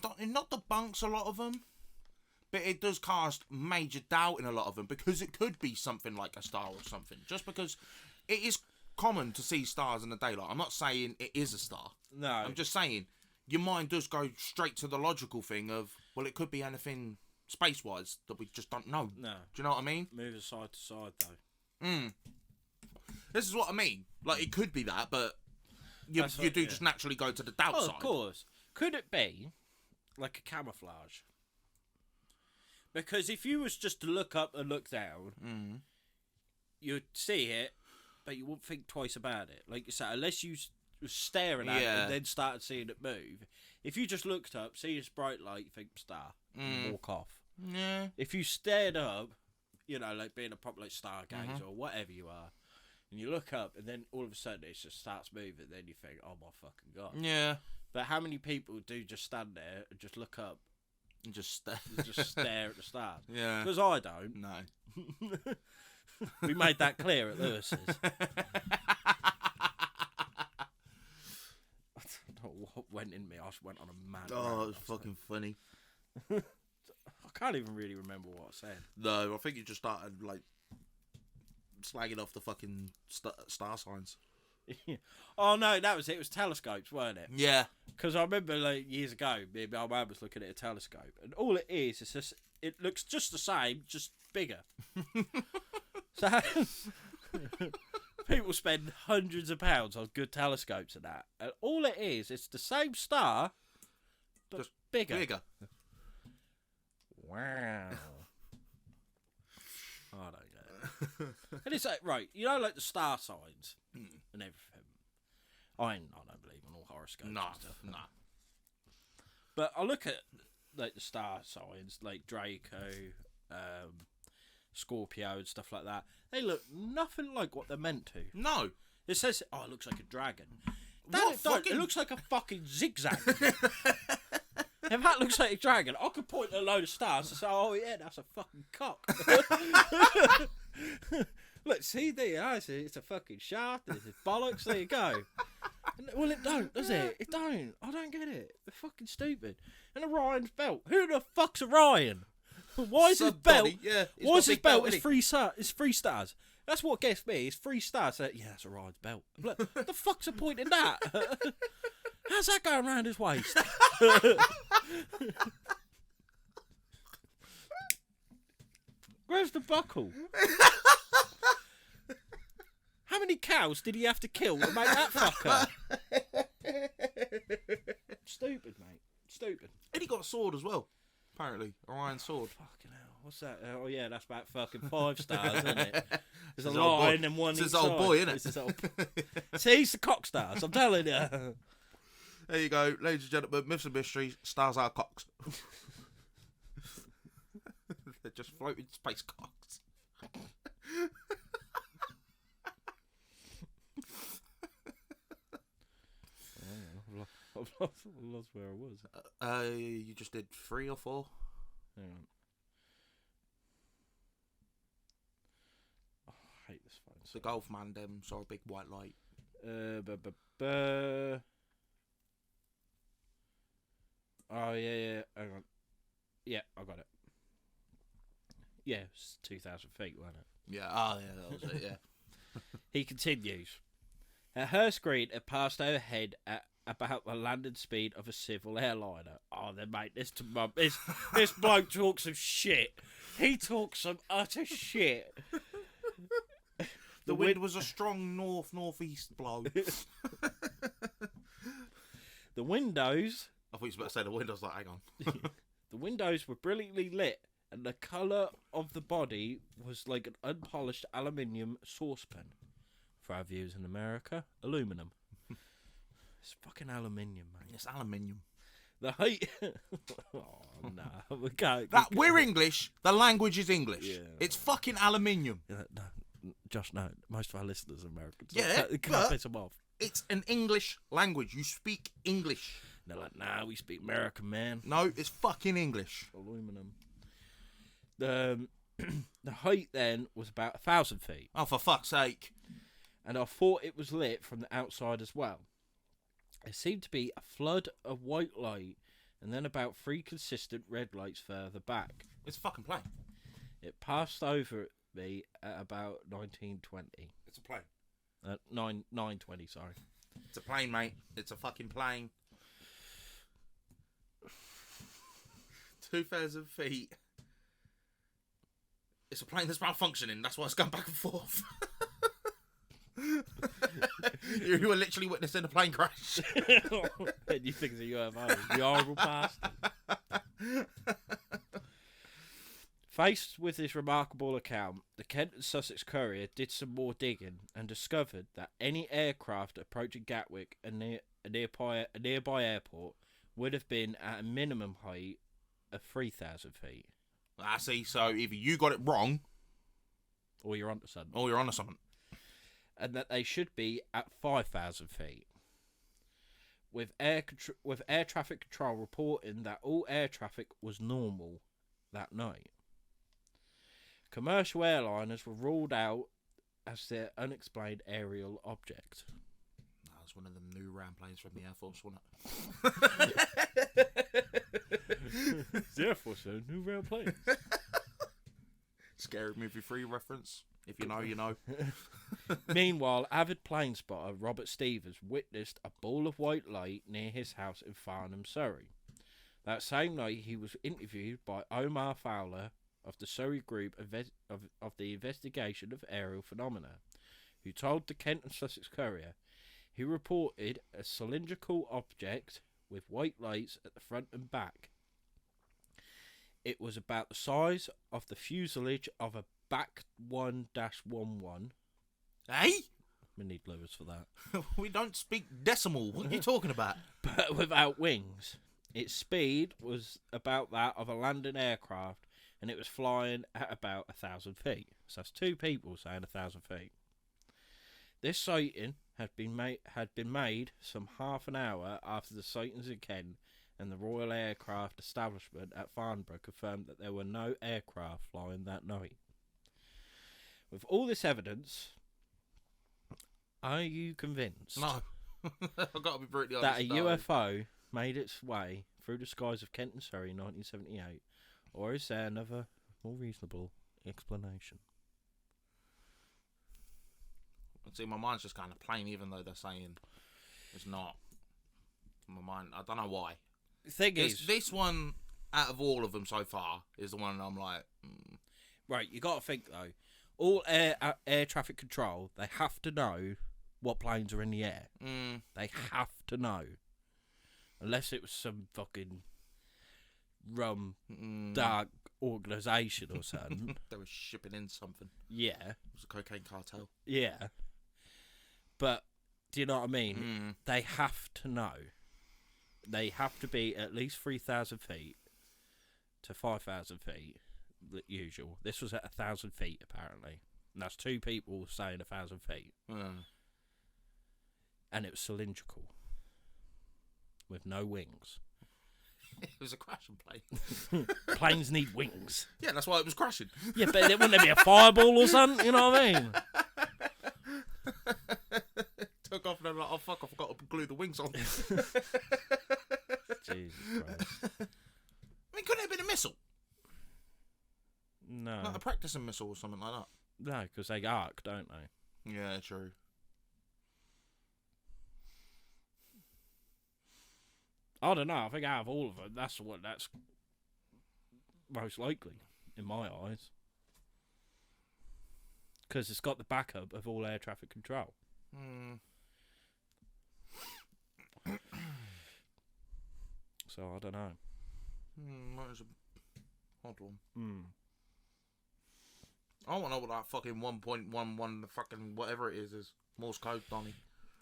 not debunks a lot of them, but it does cast major doubt in a lot of them because it could be something like a star or something. Just because it is common to see stars in the daylight. I'm not saying it is a star. No. I'm just saying your mind does go straight to the logical thing of, well, it could be anything space-wise that we just don't know. No. Do you know what I mean?
Moving side to side, though.
This is what I mean. Like, it could be that, but you do just naturally go to the doubt side.
Of course. Could it be like a camouflage? Because if you was just to look up and look down, you'd see it, but you wouldn't think twice about it. Like you said, unless you was staring at it and then started seeing it move. If you just looked up, see this bright light, you think star, and walk off.
Yeah.
If you stared up, you know, like being a proper like stargazer or whatever you are, and you look up and then all of a sudden it just starts moving, then you think, oh my fucking God.
Yeah.
But how many people do just stand there and just look up
and just stare,
at the stars?
Yeah.
Because I don't.
No.
We made that clear at Lewis's. I don't know what went in me. I just went on a mad.
Oh, it was fucking funny.
I can't even really remember what I said.
No, I think you just started like slagging off the fucking star signs.
Oh no, that was it. It was telescopes, weren't it?
Yeah.
Because I remember like years ago, me and my mum was looking at a telescope, and all it is just it looks just the same, just bigger. So people spend hundreds of pounds on good telescopes and that, and all it is, it's the same star, but just bigger. Wow. I don't get it. And it's like, right, you know, like the star signs and everything. I don't believe in all horoscopes and stuff.
Nah.
But I look at like the star signs, like Draco, Scorpio and stuff like that. They look nothing like what they're meant to.
No.
It says, oh, it looks like a dragon. It looks like a fucking zigzag. If that looks like a dragon, I could point at a load of stars and say, oh yeah, that's a fucking cock. Look, see there, it's a fucking shaft, it's bollocks, there you go. Well, it don't, does it? It don't. I don't get it. They're fucking stupid. And Orion's belt. Who the fuck's Orion? Why is his belt?
Yeah,
why is his belt? It's three stars. That's what gets me. It's 3 stars. So, yeah, that's Orion's belt. Look, the fuck's the point in that? How's that going around his waist? Where's the buckle? How many cows did he have to kill to make that fucker? Stupid, mate. Stupid.
And he got a sword as well, apparently. Orion's sword.
Fucking hell. What's that? Oh, yeah, that's about fucking 5 stars, isn't it? There's a lion and one
inside. It's his old boy, isn't it?
See, he's the cock stars, I'm telling you.
There you go, ladies and gentlemen. Myths and mysteries. Stars are cocks. They're just floating space cocks.
I've lost where I was.
You just did 3 or 4.
Hang on. Oh, I hate this phone.
The golf man, them saw a big white light.
Oh yeah. Hang on. Yeah, I got it. Yeah, it's 2,000 feet, wasn't it?
Yeah. Oh yeah, that was it. Yeah.
He continues. A Hearst Green had passed overhead at about the landing speed of a civil airliner. Oh, then mate, this bloke talks some shit. He talks some utter shit.
The wind was a strong north-northeast blow.
The windows...
I thought you were about to say the windows, like, hang on.
The windows were brilliantly lit, and the colour of the body was like an unpolished aluminium saucepan. For our viewers in America, aluminum. It's fucking aluminium, mate.
It's aluminium.
The height... oh, no.
We're English. The language is English.
Yeah.
It's fucking aluminium.
No, Josh, no. Most of our listeners are Americans.
Yeah,
can't piss them off.
It's an English language. You speak English.
They're like, nah, we speak American, man.
No, it's fucking English.
Aluminum. The height then was about 1,000 feet.
Oh, for fuck's sake.
And I thought it was lit from the outside as well. There seemed to be a flood of white light and then about 3 consistent red lights further back.
It's a fucking plane.
It passed over me at about 1920.
It's a plane.
920, sorry.
It's a plane, mate. It's a fucking plane. 2,000 feet. It's a plane that's malfunctioning. That's why it's going back and forth. You were literally witnessing a plane crash.
And you think it's a UFO. You horrible bastard. Faced with this remarkable account, the Kent and Sussex Courier did some more digging and discovered that any aircraft approaching Gatwick, a nearby airport, would have been at a minimum height of 3,000 feet.
I see. So either you got it wrong,
or you're onto something.
And
that they should be at 5,000 feet. With air traffic control reporting that all air traffic was normal that night. Commercial airliners were ruled out as their unexplained aerial object.
That was one of them new round planes from the Air Force, wasn't
it? The Air Force, a new round plane.
Scary Movie 3 reference. If you know, you know.
Meanwhile, avid plane spotter Robert Stevens witnessed a ball of white light near his house in Farnham, Surrey. That same night, he was interviewed by Omar Fowler of the Surrey Group of the Investigation of Aerial Phenomena, who told the Kent and Sussex Courier he reported a cylindrical object with white lights at the front and back. It was about the size of the fuselage of a Back 1-11.
Hey?
We need letters for that.
We don't speak decimal. What are you talking about?
But without wings. Its speed was about that of a landing aircraft, and it was flying at about 1,000 feet. So that's 2 people saying 1,000 feet. This sighting had been made some half an hour after the sightings in Kent, and the Royal Aircraft Establishment at Farnborough confirmed that there were no aircraft flying that night. With all this evidence, are you convinced?
No. I've got to be brutally
that
honest.
a UFO made its way through the skies of Kent and Surrey in 1978? Or is there another, more reasonable explanation?
See, my mind's just kind of plain, even though they're saying it's not. My mind, I don't know why.
The thing is,
this one, out of all of them so far, is the one I'm like...
Right, you got to think, though. All air traffic control, they have to know what planes are in the air. They have to know. Unless it was some fucking dark organisation or something.
They were shipping in something.
Yeah.
It was a cocaine cartel.
Yeah. But, do you know what I mean? They have to know. They have to be at least 3,000 feet to 5,000 feet, the usual. This was at 1,000 feet, apparently. And that's 2 people saying 1,000 feet. And it was cylindrical, with no wings.
It was a crashing plane.
Planes need wings.
Yeah, that's why it was crashing.
Yeah, but wouldn't there be a fireball or something? You know what I mean?
Took off and I'm like, oh fuck, I forgot to glue the wings on.
Jesus Christ.
I mean, couldn't it have been a missile?
No.
Like a practicing missile or something like that.
No, because they arc, don't they?
Yeah, true.
I don't know. I think out of all of them, that's most likely, in my eyes. Because it's got the backup of all air traffic control. So, I don't know.
That was a odd one. I want to know what that fucking 1.11, the fucking whatever it is Morse code, Donnie.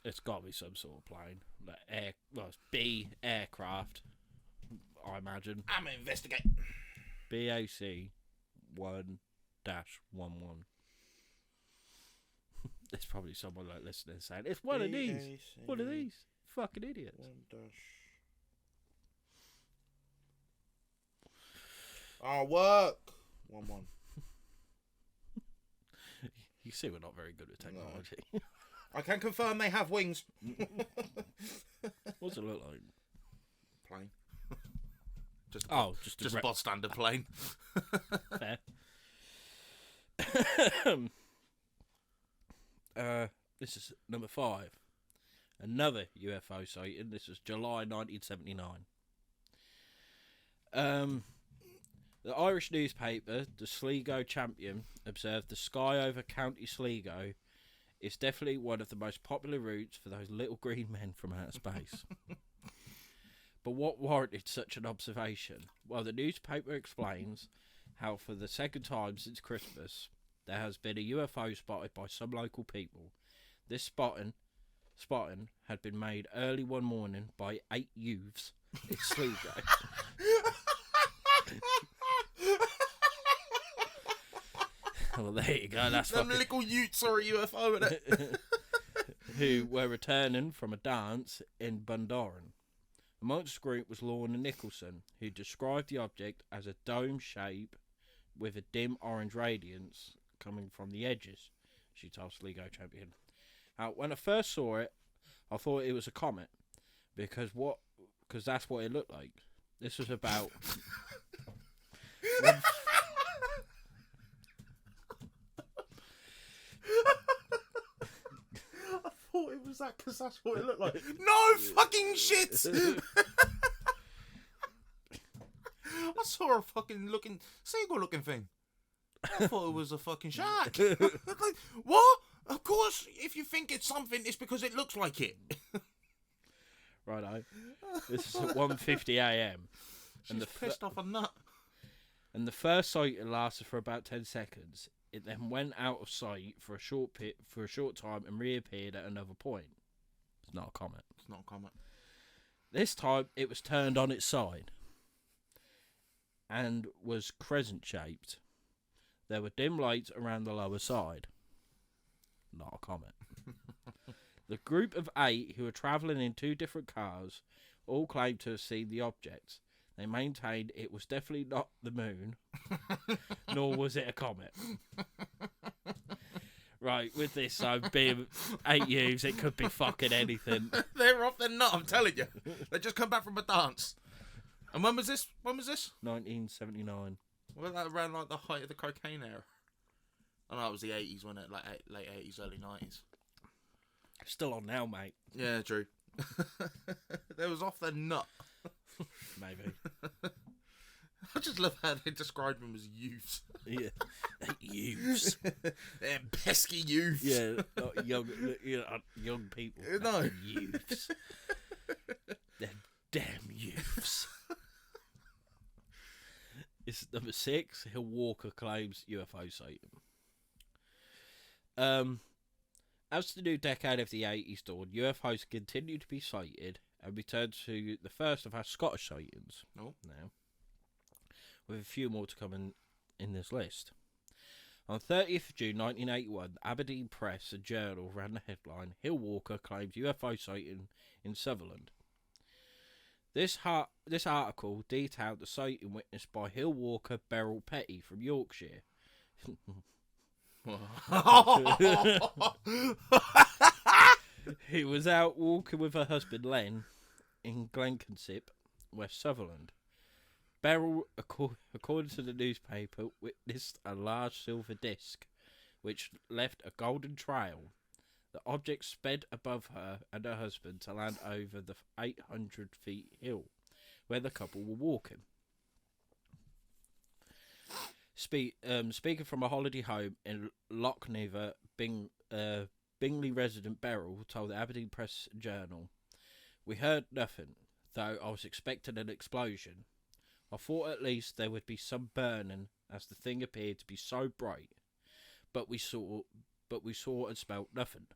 It's got to be some sort of plane. Like it's B aircraft, I imagine.
I'm going to investigate.
BAC 1-11. There's probably someone like listening saying, it's one of these. One of these. Fucking idiots.
1-. Our work. 1-1.
You see we're not very good at technology. No.
I can confirm they have wings.
What's it look like?
Plane. Just a bog standard plane.
Fair. This is number 5. Another UFO sighting. This was July 1979. The Irish newspaper, the Sligo Champion, observed the sky over County Sligo is definitely one of the most popular routes for those little green men from outer space. But what warranted such an observation? Well, the newspaper explains how for the second time since Christmas, there has been a UFO spotted by some local people. This spotting had been made early one morning by 8 youths in Sligo. Well, there you go. That's
them little utes are a UFO, isn't it?
Who were returning from a dance in Bundoran. Amongst the group was Lorna Nicholson, who described the object as a dome shape with a dim orange radiance coming from the edges, she told Sligo Champion. When I first saw it, I thought it was a comet, because that's what it looked like. This was about...
I thought it was that because that's what it looked like. No fucking shit! I saw a fucking seagull looking thing. I thought it was a fucking shark. Like, what? Of course, if you think it's something, it's because it looks like it.
Righto. This is at 1:50 a.m.
She's pissed off a nut.
And the first sighting lasted for about 10 seconds. It then went out of sight for a short time and reappeared at another point. It's not a comet.
It's not a comet.
This time it was turned on its side and was crescent shaped. There were dim lights around the lower side. Not a comet. The group of 8 who were travelling in 2 different cars all claimed to have seen the object. They maintained it was definitely not the moon, nor was it a comet. Right, with this, being 8 youths, it could be fucking anything.
They're off their nut, I'm telling you. They just come back from a dance. And when was this?
1979.
Was that around like the height of the cocaine era? I know it was the 80s, wasn't it? Like late 80s, early 90s.
Still on now, mate.
Yeah, true. They was off their nut.
Maybe.
I just love how they described them as youths.
Yeah, youths.
They're pesky youths.
Yeah, not young people.
No,
youths. They're damn youths. It's number 6. Hill Walker claims UFO sighting. As the new decade of the 80s dawned, UFOs continued to be sighted And we turn to the first of our Scottish sightings
Oh.
now, with a few more to come in this list. On 30th of June 1981, the Aberdeen Press and Journal ran the headline, Hill Walker claims UFO sighting in Sutherland. This article detailed the sighting witnessed by Hill Walker Beryl Petty from Yorkshire. He was out walking with her husband Len in Glencansip, West Sutherland. Beryl, according to the newspaper, witnessed a large silver disc, which left a golden trail. The object sped above her and her husband to land over the 800 feet hill, where the couple were walking. Speaking from a holiday home in Lochnever, Bingley resident Beryl told the Aberdeen Press Journal, "We heard nothing, though I was expecting an explosion. I thought at least there would be some burning, as the thing appeared to be so bright. But we saw and smelt nothing.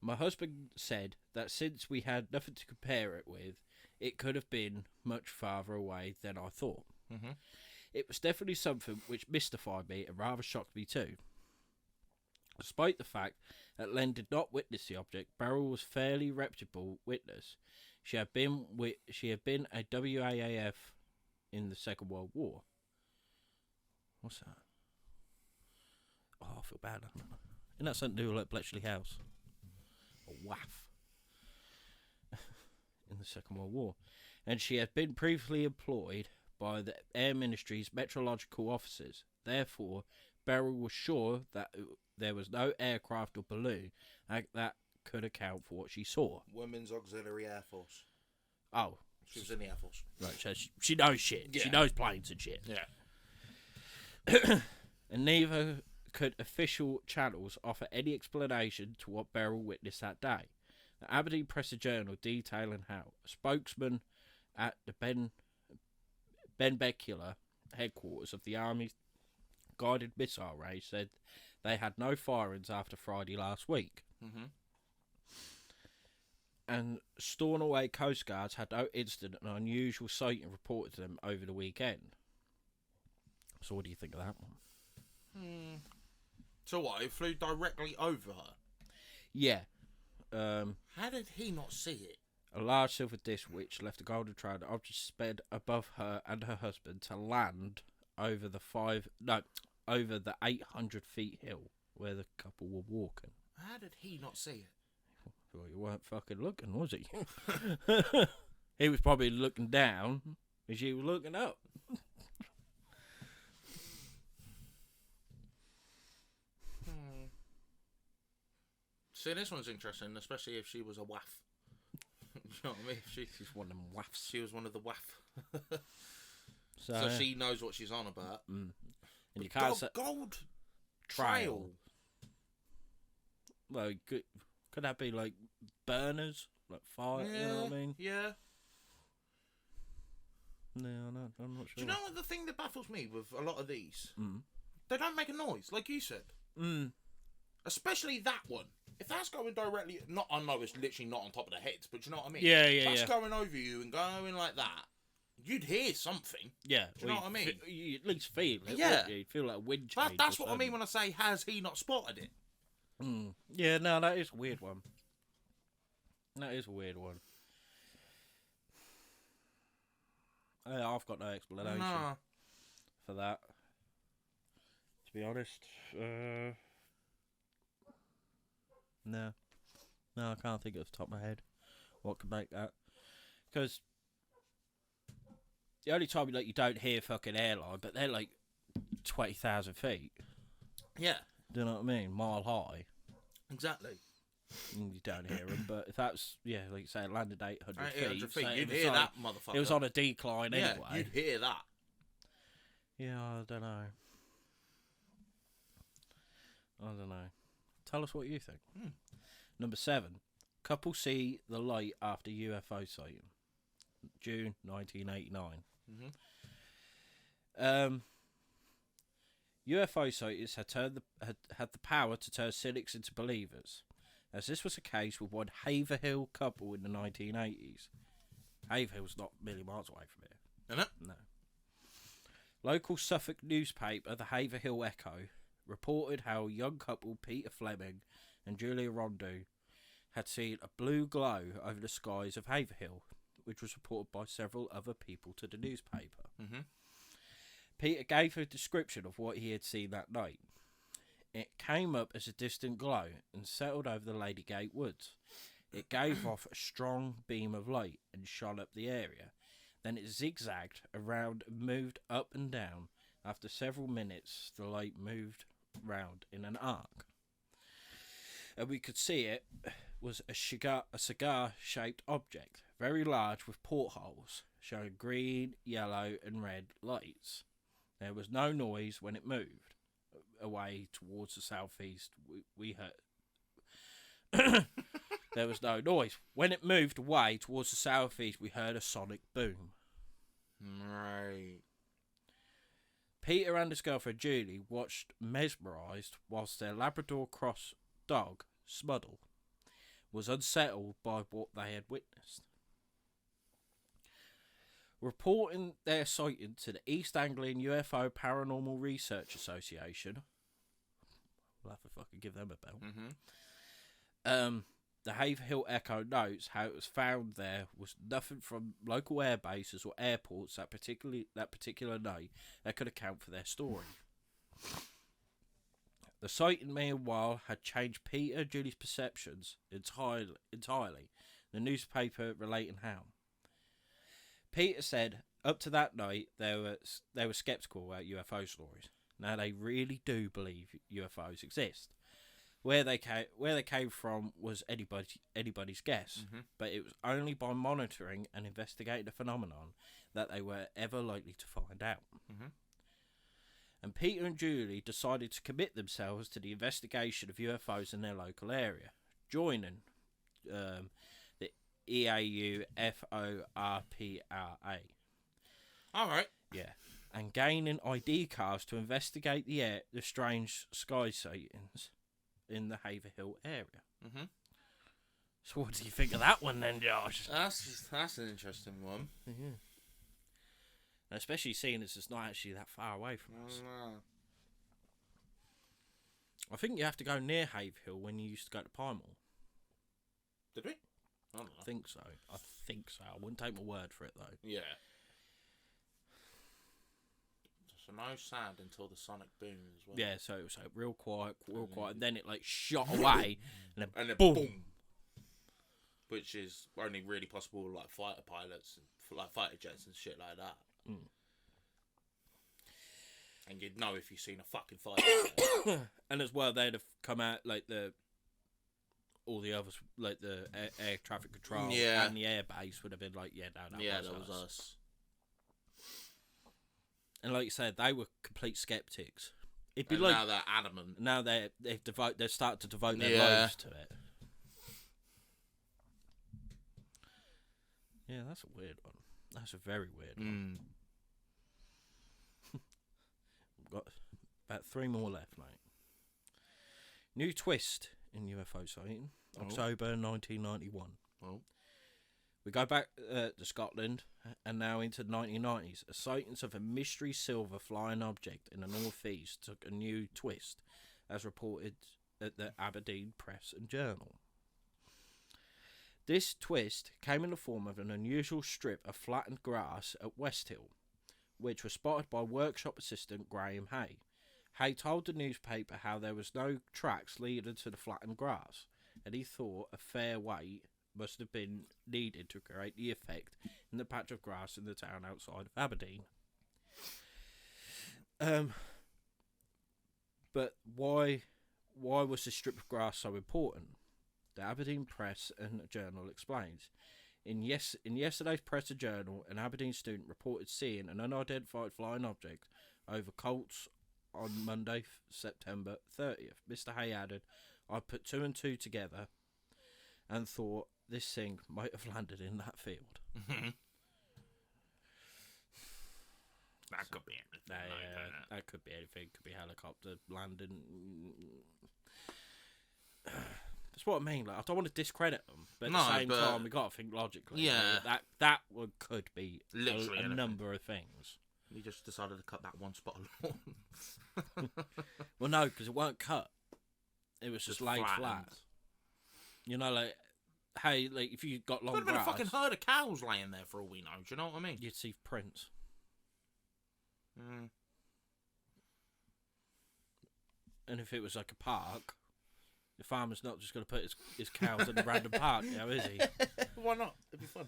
My husband said that since we had nothing to compare it with, it could have been much farther away than I thought.
Mm-hmm.
It was definitely something which mystified me and rather shocked me too. Despite the fact that Len did not witness the object, Beryl was a fairly reputable witness. She had been a WAAF in the Second World War." What's that? Oh, I feel bad. Isn't that something to do with like Bletchley House? A WAF in the Second World War. And she had been previously employed by the Air Ministry's meteorological officers. Therefore, Beryl was sure that there was no aircraft or balloon that could account for what she saw.
Women's Auxiliary Air Force.
Oh.
She was in the Air Force.
Right, so she knows shit.
Yeah.
She knows planes and shit.
Yeah.
And neither could official channels offer any explanation to what Beryl witnessed that day. The Aberdeen Press and Journal detailing how a spokesman at the Benbecula headquarters of the Army's guided missile range said they had no firings after Friday last week.
Mm-hmm.
And Stornoway Coast Guards had no incident and unusual sighting reported to them over the weekend. So what do you think of that one?
So what, it flew directly over her?
Yeah.
How did he not see it?
A large silver disc which left a golden trail. The object sped above her and her husband to land over the 800 feet hill where the couple were walking.
How did he not see it?
Well, you weren't fucking looking, was he? He was probably looking down as you were looking up.
See, this one's interesting, especially if she was a waff. You know what I mean?
She's one of them waffs.
She was one of the waff.
So
she knows what she's on about.
And you can't say
gold trail.
Well, could that be like burners, like fire?
Yeah,
You know what I mean?
Yeah.
No, I'm not sure.
Do you know what the thing that baffles me with a lot of these?
Mm.
They don't make a noise, like you said. Especially that one. If that's going directly, I know it's literally not on top of the heads, but you know what I mean?
Yeah,
That's going over you and going like that. You'd hear something.
Yeah.
Do you know what I mean?
You at least feel it.
Yeah.
Wouldn't you? You'd feel like a wind change.
That's what I mean when I say, has he not spotted it?
Yeah, no, that is a weird one. That is a weird one. I've got no explanation for that. To be honest, no, I can't think off the top of my head what could make that. Because the only time you don't hear fucking airline, but they're like 20,000 feet.
Yeah.
Do you know what I mean? Mile high.
Exactly.
And you don't hear them, but if that's, like you say, it landed 800 feet.
800 feet.
So
You'd hear that, motherfucker.
It was on a decline anyway.
You'd hear that.
Yeah, I don't know. Tell us what you think. Number 7. Couple see the light after UFO sighting. June 1989. UFO sightings had the power to turn cynics into believers. as this was the case with one Haverhill couple in the 1980s. Haverhill's not a million miles away from here.
Isn't it?
No. Local Suffolk newspaper, the Haverhill Echo, reported how young couple Peter Fleming and Julia Rondeau had seen a blue glow over the skies of Haverhill, which was reported by several other people to the newspaper.
Mm-hmm.
Peter gave a description of what he had seen that night. It came up as a distant glow and settled over the Ladygate Woods. It gave off a strong beam of light and shone up the area. Then it zigzagged around and moved up and down. After several minutes, the light moved round in an arc. And we could see it was a cigar-shaped object, very large with portholes, showing green, yellow and red lights. There was no noise when it moved away towards the southeast. We heard... There was no noise. When it moved away towards the southeast, we heard a sonic boom.
Right.
Peter and his girlfriend Julie watched mesmerised whilst their Labrador cross dog, Smuddle, was unsettled by what they had witnessed. Reporting their sighting to the East Anglian UFO Paranormal Research Association, we'll have to fucking give them a bell.
Mm-hmm.
The Haverhill Echo notes how it was found there was nothing from local air bases or airports that particular night that could account for their story. The sighting, meanwhile, had changed Peter and Julie's perceptions entirely. The newspaper relating how. Peter said, up to that night, they were sceptical about UFO stories. Now they really do believe UFOs exist. Where they came from was anybody's guess,
Mm-hmm.
but it was only by monitoring and investigating the phenomenon that they were ever likely to find out.
Mm-hmm.
And Peter and Julie decided to commit themselves to the investigation of UFOs in their local area, joining the EAU FORPRA.
All right.
Yeah, and gaining ID cards to investigate the strange sky sightings in the Haverhill area.
Mm-hmm.
So what do you think of that one then, Josh?
That's an interesting one.
Yeah. And especially seeing as it's not actually that far away from us. I think you have to go near Haverhill when you used to go to Pine Mall.
Did we? I don't know.
I think so. I wouldn't take my word for it though.
Yeah. So no sound until the sonic boom as well.
Yeah, so it was like real quiet, and then it like shot away, and then
boom.
boom.
Which is only really possible with like fighter pilots and like fighter jets and shit like that.
Mm.
And you'd know if you've seen a fucking fighter jet.
And as well, they'd have come out like all the others, like the air traffic control and the air base would have been like, that was us. And like you said, they were complete skeptics. It'd be
and
like
now they're adamant.
Now they've started to devote their lives to it. Yeah, that's a weird one. That's a very weird one. We've got about 3 more left, mate. New twist in UFO sighting, October 1991.
Oh.
We go back to Scotland and now into the 1990s. A sightings of a mystery silver flying object in the northeast took a new twist, as reported at the Aberdeen Press and Journal. This twist came in the form of an unusual strip of flattened grass at Westhill, which was spotted by workshop assistant Graham Hay. Hay told the newspaper how there was no tracks leading to the flattened grass, and he thought a fair weight must have been needed to create the effect in the patch of grass in the town outside of Aberdeen. But why was the strip of grass so important? The Aberdeen Press and Journal explains. In yesterday's Press and Journal, an Aberdeen student reported seeing an unidentified flying object over Colts on Monday, September 30th. Mr. Hay added, I put 2 and 2 together and thought this thing might have landed in that field.
That could be anything.
That could be anything. Could be helicopter landing. There's That's what I mean. Like, I don't want to discredit them, but at
No,
the same
but-
time, we got to think logically.
Yeah.
That one could be
Literally
a
anything.
number of things.
He just decided to cut that one spot of lawn.
Well, no, because it weren't cut. It was just laid
flattened.
flat. You know, like, hey, like if you got long
Could have been a
grass,
fucking herd of cows laying there for all we know. Do you know what I mean?
you'd see prints.
Mm.
And if it was like a park, the farmer's not just going to put his cows in a random park, now is he?
Why not? It'd be fun.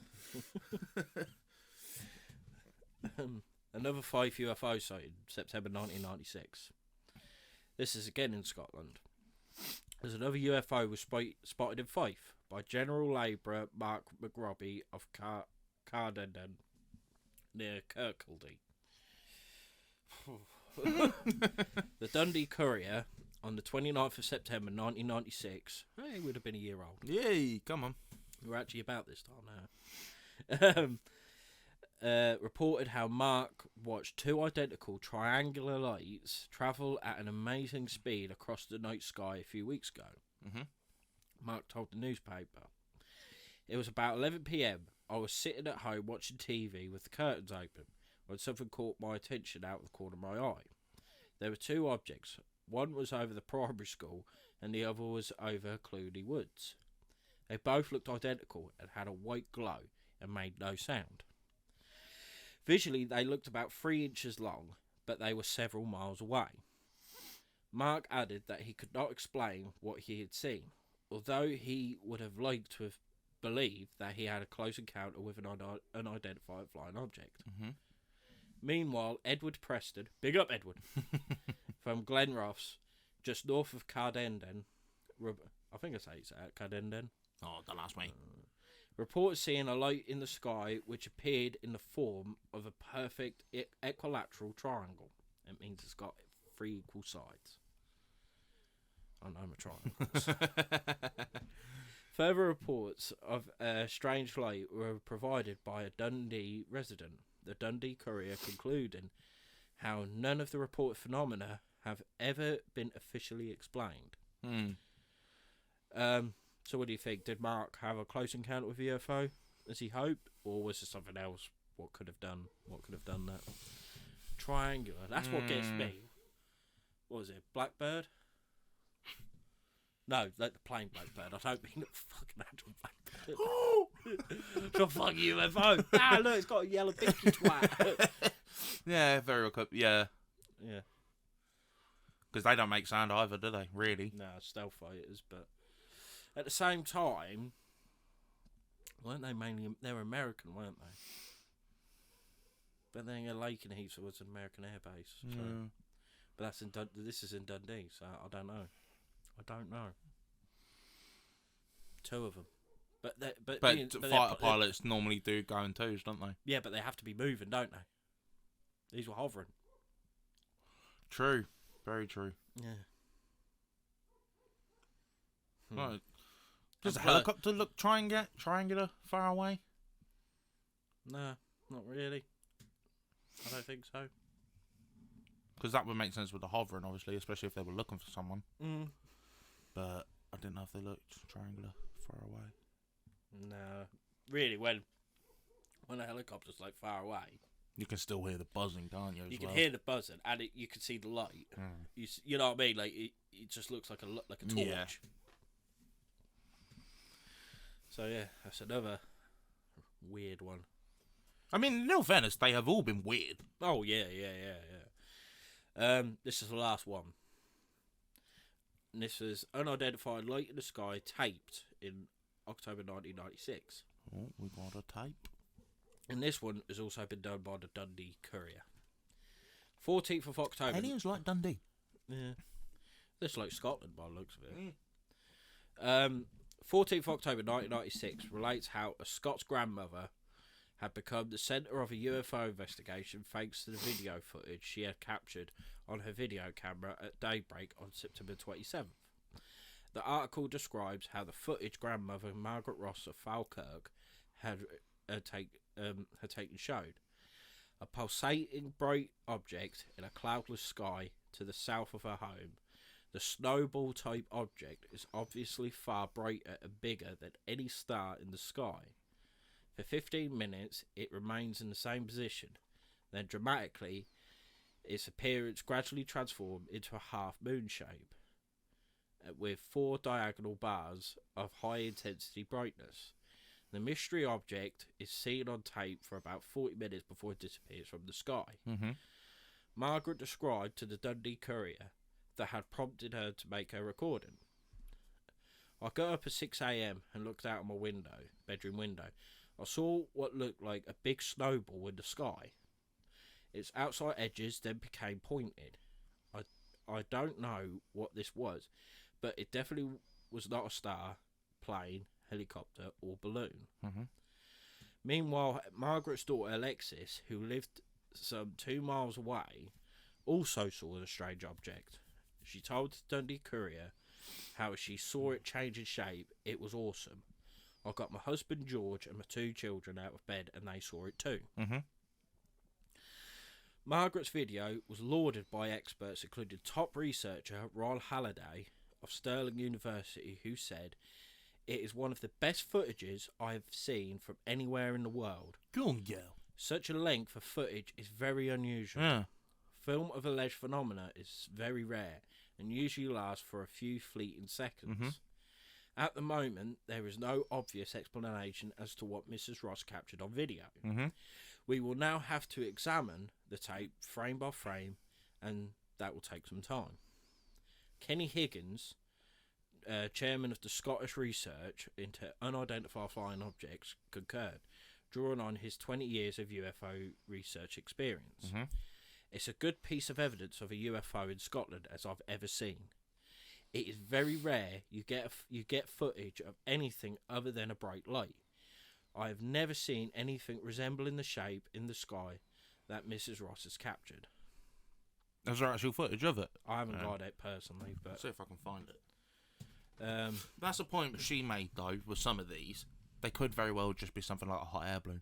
Another Fife UFO sighting, September 1996. This is again in Scotland. There's another UFO was spotted in Fife by General Labourer Mark McRobbie of Cardenden, near Kirkcaldy. The Dundee Courier, on the 29th of September 1996, he would have been a year old.
Yay, come on.
We're actually about this time now. Reported how Mark watched two identical triangular lights travel at an amazing speed across the night sky a few weeks ago.
Mm-hmm.
Mark told the newspaper. It was about 11 p.m. I was sitting at home watching TV with the curtains open when something caught my attention out of the corner of my eye. There were two objects. One was over the primary school and the other was over Clooney Woods. They both looked identical and had a white glow and made no sound. Visually, they looked about 3 inches long, but they were several miles away. Mark added that he could not explain what he had seen, although he would have liked to have believed that he had a close encounter with an unidentified flying object.
Mm-hmm.
Meanwhile, Edward Preston, big up Edward, from Glenross, just north of Cardenden, I think I say it's Cardenden.
Oh, don't ask me.
Reported seeing a light in the sky which appeared in the form of a perfect equilateral triangle. It means it's got 3 equal sides. I know my triangles. Further reports of a strange light were provided by a Dundee resident, the Dundee Courier concluding how none of the reported phenomena have ever been officially explained. So what do you think? Did Mark have a close encounter with UFO as he hoped, or was there something else? What could have done that? Triangular. That's what gets me. What was it? Blackbird? No, like the plane Blackbird. I don't mean the fucking actual Blackbird. It's a fucking UFO. Ah, look, it's got a yellow pinky twat.
Yeah, very well cut. Yeah.
Yeah.
Because they don't make sound either, do they? Really?
No, stealth fighters, but at the same time, weren't they mainly? They were American, weren't they? But then Lakenheath was an American air base. So. But that's in this is in Dundee, so I don't know. Two of them, but
fighter pilots normally do go in twos, don't they?
Yeah, but they have to be moving, don't they? These were hovering.
True, very true.
Yeah.
Right. Does a helicopter look triangular far away?
No, not really. I don't think so.
Because that would make sense with the hovering, obviously, especially if they were looking for someone. But I didn't know if they looked triangular far away.
No, really. When a helicopter's like far away,
you can still hear the buzzing, can't you?
You can hear the buzzing, and you can see the light. You know what I mean? Like it just looks like a torch.
Yeah.
So yeah, that's another weird one.
I mean, in all fairness, they have all been weird.
Oh yeah. This is the last one. And this is unidentified light in the sky taped in October 1996.
Oh, we got a tape.
And this one has also been done by the Dundee Courier. 14th of October.
Aliens like Dundee.
Yeah. This like Scotland by the looks of it. 14th of October 1996 relates how a Scots grandmother had become the centre of a UFO investigation thanks to the video footage she had captured on her video camera at daybreak on September 27th. The article describes how the footage grandmother Margaret Ross of Falkirk had taken showed a pulsating bright object in a cloudless sky to the south of her home. The snowball-type object is obviously far brighter and bigger than any star in the sky. For 15 minutes, it remains in the same position. Then, dramatically, its appearance gradually transformed into a half-moon shape, with 4 diagonal bars of high-intensity brightness. The mystery object is seen on tape for about 40 minutes before it disappears from the sky.
Mm-hmm.
Margaret described to the Dundee Courier that had prompted her to make her recording. I got up at 6 a.m. and looked out of my bedroom window. I saw what looked like a big snowball in the sky. Its outside edges then became pointed. I don't know what this was, but it definitely was not a star, plane, helicopter, or balloon.
Mm-hmm.
Meanwhile, Margaret's daughter Alexis, who lived some 2 miles away, also saw the strange object. She told the Dundee Courier how she saw it change in shape. It was awesome. I got my husband George and my 2 children out of bed and they saw it too.
Mm-hmm.
Margaret's video was lauded by experts, including top researcher Ron Halliday of Stirling University, who said, "It is one of the best footages I have seen from anywhere in the world.
Go on, girl.
Such a length of footage is very unusual.
Yeah.
Film of alleged phenomena is very rare and usually lasts for a few fleeting seconds.
Mm-hmm.
At the moment, there is no obvious explanation as to what Mrs. Ross captured on video.
Mm-hmm.
We will now have to examine the tape frame by frame, and that will take some time." Kenny Higgins, chairman of the Scottish Research into Unidentified Flying Objects, concurred, drawing on his 20 years of UFO research experience.
Mm-hmm.
"It's a good piece of evidence of a UFO in Scotland as I've ever seen. It is very rare you get footage of anything other than a bright light. I have never seen anything resembling the shape in the sky that Mrs. Ross has captured."
Is there actual footage of it?
I haven't got it personally, but
Let's see if I can find it. That's a point she made, though, with some of these. They could very well just be something like a hot air balloon.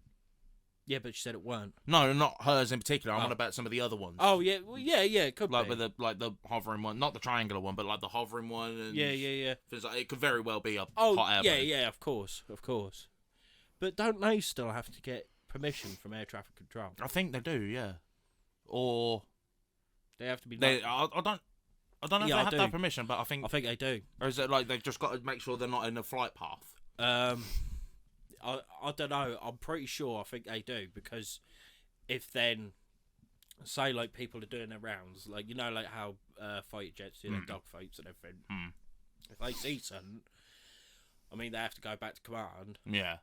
yeah, but she said it weren't.
No, not hers in particular. I'm
Oh.
on about some of the other ones.
Oh yeah, well, yeah, it could
Like
be.
with the hovering one, not the triangular one, but like the hovering one. And
yeah.
things like, it could very well be a
Oh
hot air balloon.
yeah, of course. But don't they still have to get permission from air traffic control?
I think they do, yeah. Or
They have to be.
they, I don't know if
Yeah,
they
I
have
do.
to have permission, but I think,
they do.
or is it like they've just got to make sure they're not in a flight path?
I don't know. I'm pretty sure. I think they do, because if then, say like people are doing their rounds, like like how fighter jets do their dog fights and everything.
Mm.
If they see something, I mean, they have to go back to command.
Yeah,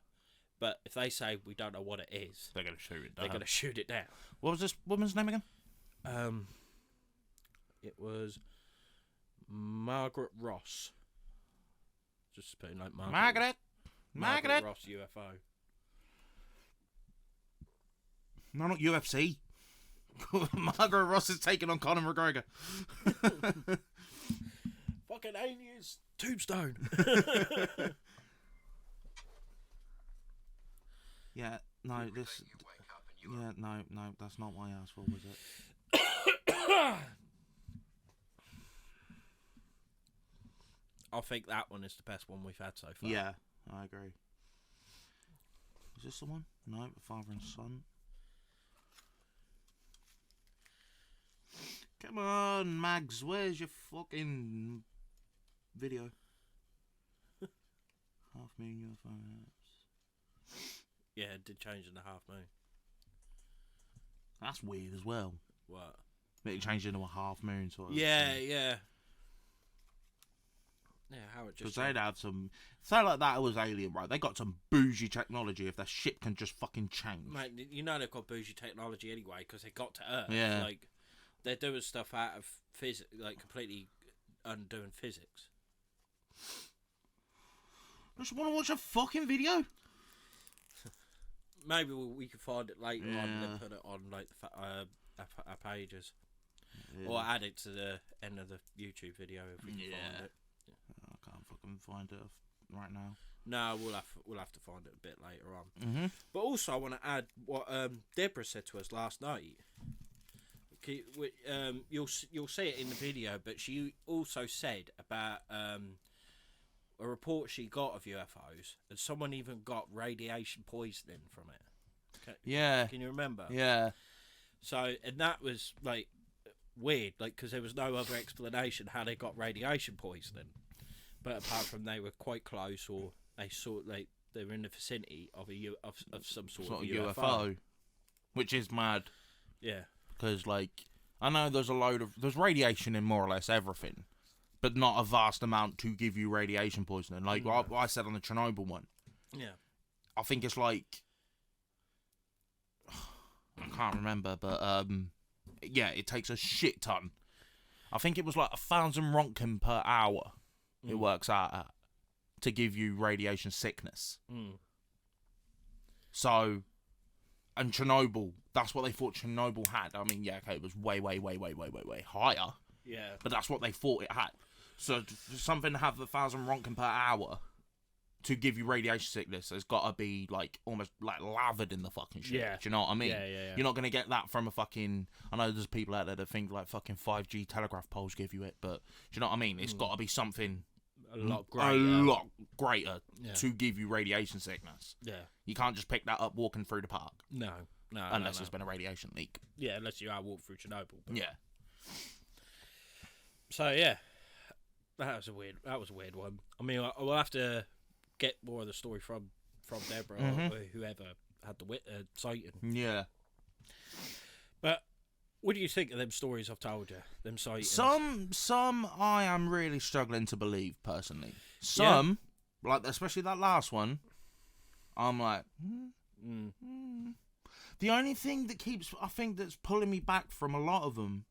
But if they say we don't know what it is,
they're gonna shoot it down.
they're going to shoot it down.
What was this woman's name again?
It was Margaret Ross. Just putting like Margaret
Margaret.
Ross UFO.
No, not UFC. Margaret Ross is taking on Conor McGregor.
Fucking aliens. Tombstone.
Yeah, no, this. Yeah, no, that's not what I asked for, was it?
I think that one is the best one we've had so far.
Yeah, I agree. Is this the one? No, father and son. Come on, Mags, where's your fucking video? Half moon UFO.
Yeah, it did change in the half moon.
That's weird as well.
What?
It changed into a half moon sort of.
Yeah,
thing.
yeah. Yeah, how it
Because
just...
they'd have some. Say like that, it was Alien, right? They got some bougie technology if their ship can just fucking change.
Mate, they've got bougie technology anyway, because they got to Earth.
Yeah.
Like, they're doing stuff out of physics, like completely undoing physics.
I just want to watch a fucking video.
Maybe we could find it later on and then
Yeah.
put it on like our pages,
Yeah.
or add it to the end of the YouTube video if we can find it.
I can't fucking find it right now.
No, we'll have to find it a bit later on.
Mm-hmm.
But also, I want to add what Deborah said to us last night. You'll see it in the video, but she also said about a report she got of UFOs, and someone even got radiation poisoning from it. Can you remember?
Yeah.
So, and that was like weird, like because there was no other explanation how they got radiation poisoning, but apart from they were quite close, or they were in the vicinity of of some sort of UFO,
which is mad.
Yeah,
because like I know there's radiation in more or less everything, but not a vast amount to give you radiation poisoning. Like what I said on the Chernobyl one.
Yeah,
I think it's like I can't remember, but yeah, it takes a shit ton. I think it was like 1,000 Rontgen per hour. It works out at to give you radiation sickness. So, and Chernobyl, that's what they thought Chernobyl had. I mean, yeah, okay, it was way higher.
Yeah,
But that's what they thought it had. So for something to have 1,000 Rontgen per hour to give you radiation sickness has got to be like almost like lathered in the fucking shit.
Yeah.
Do you know what I mean?
Yeah.
You're not going to get that from a fucking... I know there's people out there that think like fucking 5G telegraph poles give you it, but do you know what I mean? It's got to be something
a lot
greater to give you radiation sickness.
Yeah.
You can't just pick that up walking through the park.
No.
Unless there's been a radiation leak.
Yeah, unless you are walking through Chernobyl. But...
Yeah.
So yeah, that was a weird one. I mean, I will have to get more of the story from Deborah or whoever had the sighting.
Yeah.
But what do you think of them stories I've told you? Them sightings.
Some I am really struggling to believe personally. Some, like especially that last one, I'm like. The only thing that I think that's pulling me back from a lot of them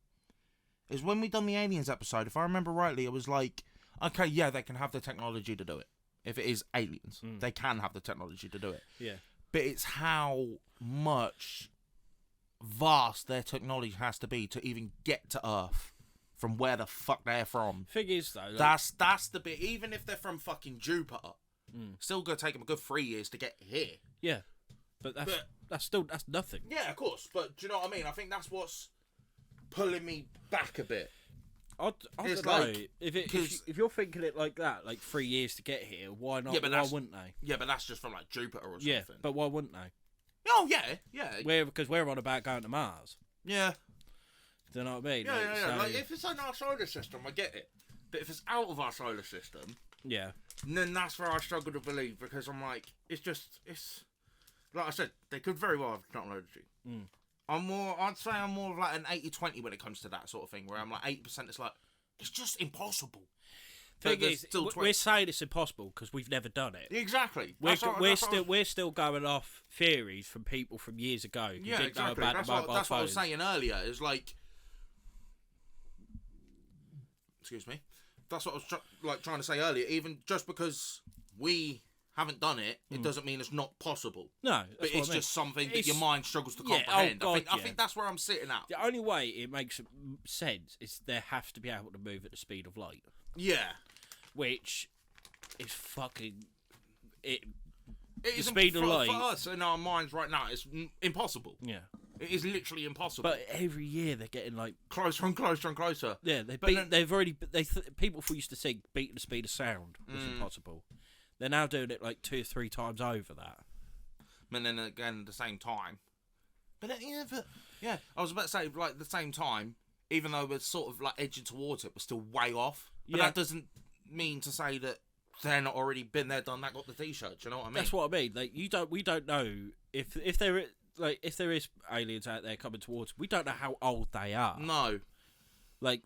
is when we done the aliens episode. If I remember rightly, it was like, okay, yeah, they can have the technology to do it. If it is aliens, they can have the technology to do it.
Yeah.
But it's how much vast their technology has to be to even get to Earth from where the fuck they're from.
Thing is, though,
like, that's the bit. Even if they're from fucking Jupiter, still gonna take them a good 3 years to get here.
Yeah, but that's nothing.
Yeah, of course. But do you know what I mean? I think that's what's pulling me back a bit.
I don't know. If you're thinking it like that, like 3 years to get here, why not? Yeah, why wouldn't they?
Yeah, but that's just from like Jupiter or something.
Yeah, but why wouldn't they?
Oh yeah.
Because we're on about going to Mars.
Yeah.
Do you know what I mean?
Yeah. So... Like if it's in our solar system, I get it. But if it's out of our solar system, then that's where I struggle to believe, because I'm like, it's like I said, they could very well have technology. I'd say I'm more of like an 80-20 when it comes to that sort of thing, where I'm like 80% it's like, it's just impossible.
Thing is, we're saying it's impossible because we've never done it.
Exactly.
We're still going off theories from people from years ago.
Yeah, exactly. That's what I was saying earlier. Is like, excuse me. That's what I was trying to say earlier. Even just because we haven't done it, it doesn't mean it's not possible.
No,
but it's just something that your mind struggles to comprehend. I think that's where I'm sitting at.
The only way it makes sense is they have to be able to move at the speed of light.
Yeah.
Which is fucking... It
is
the speed of light.
For us, in our minds right now, it's impossible.
Yeah.
It is literally impossible.
But every year they're getting like...
closer and closer and closer.
Yeah, people used to think beating the speed of sound was impossible. They're now doing it like 2 or 3 times over that.
And then again at the same time. But yeah, I was about to say, like, at the same time, even though we're sort of like edging towards it, we're still way off. But that doesn't mean to say that they're not already been there, done that, got the t-shirt. Do you know what I mean?
That's what I mean. Like, we don't know if there is aliens out there coming towards. We don't know how old they are.
No,
like,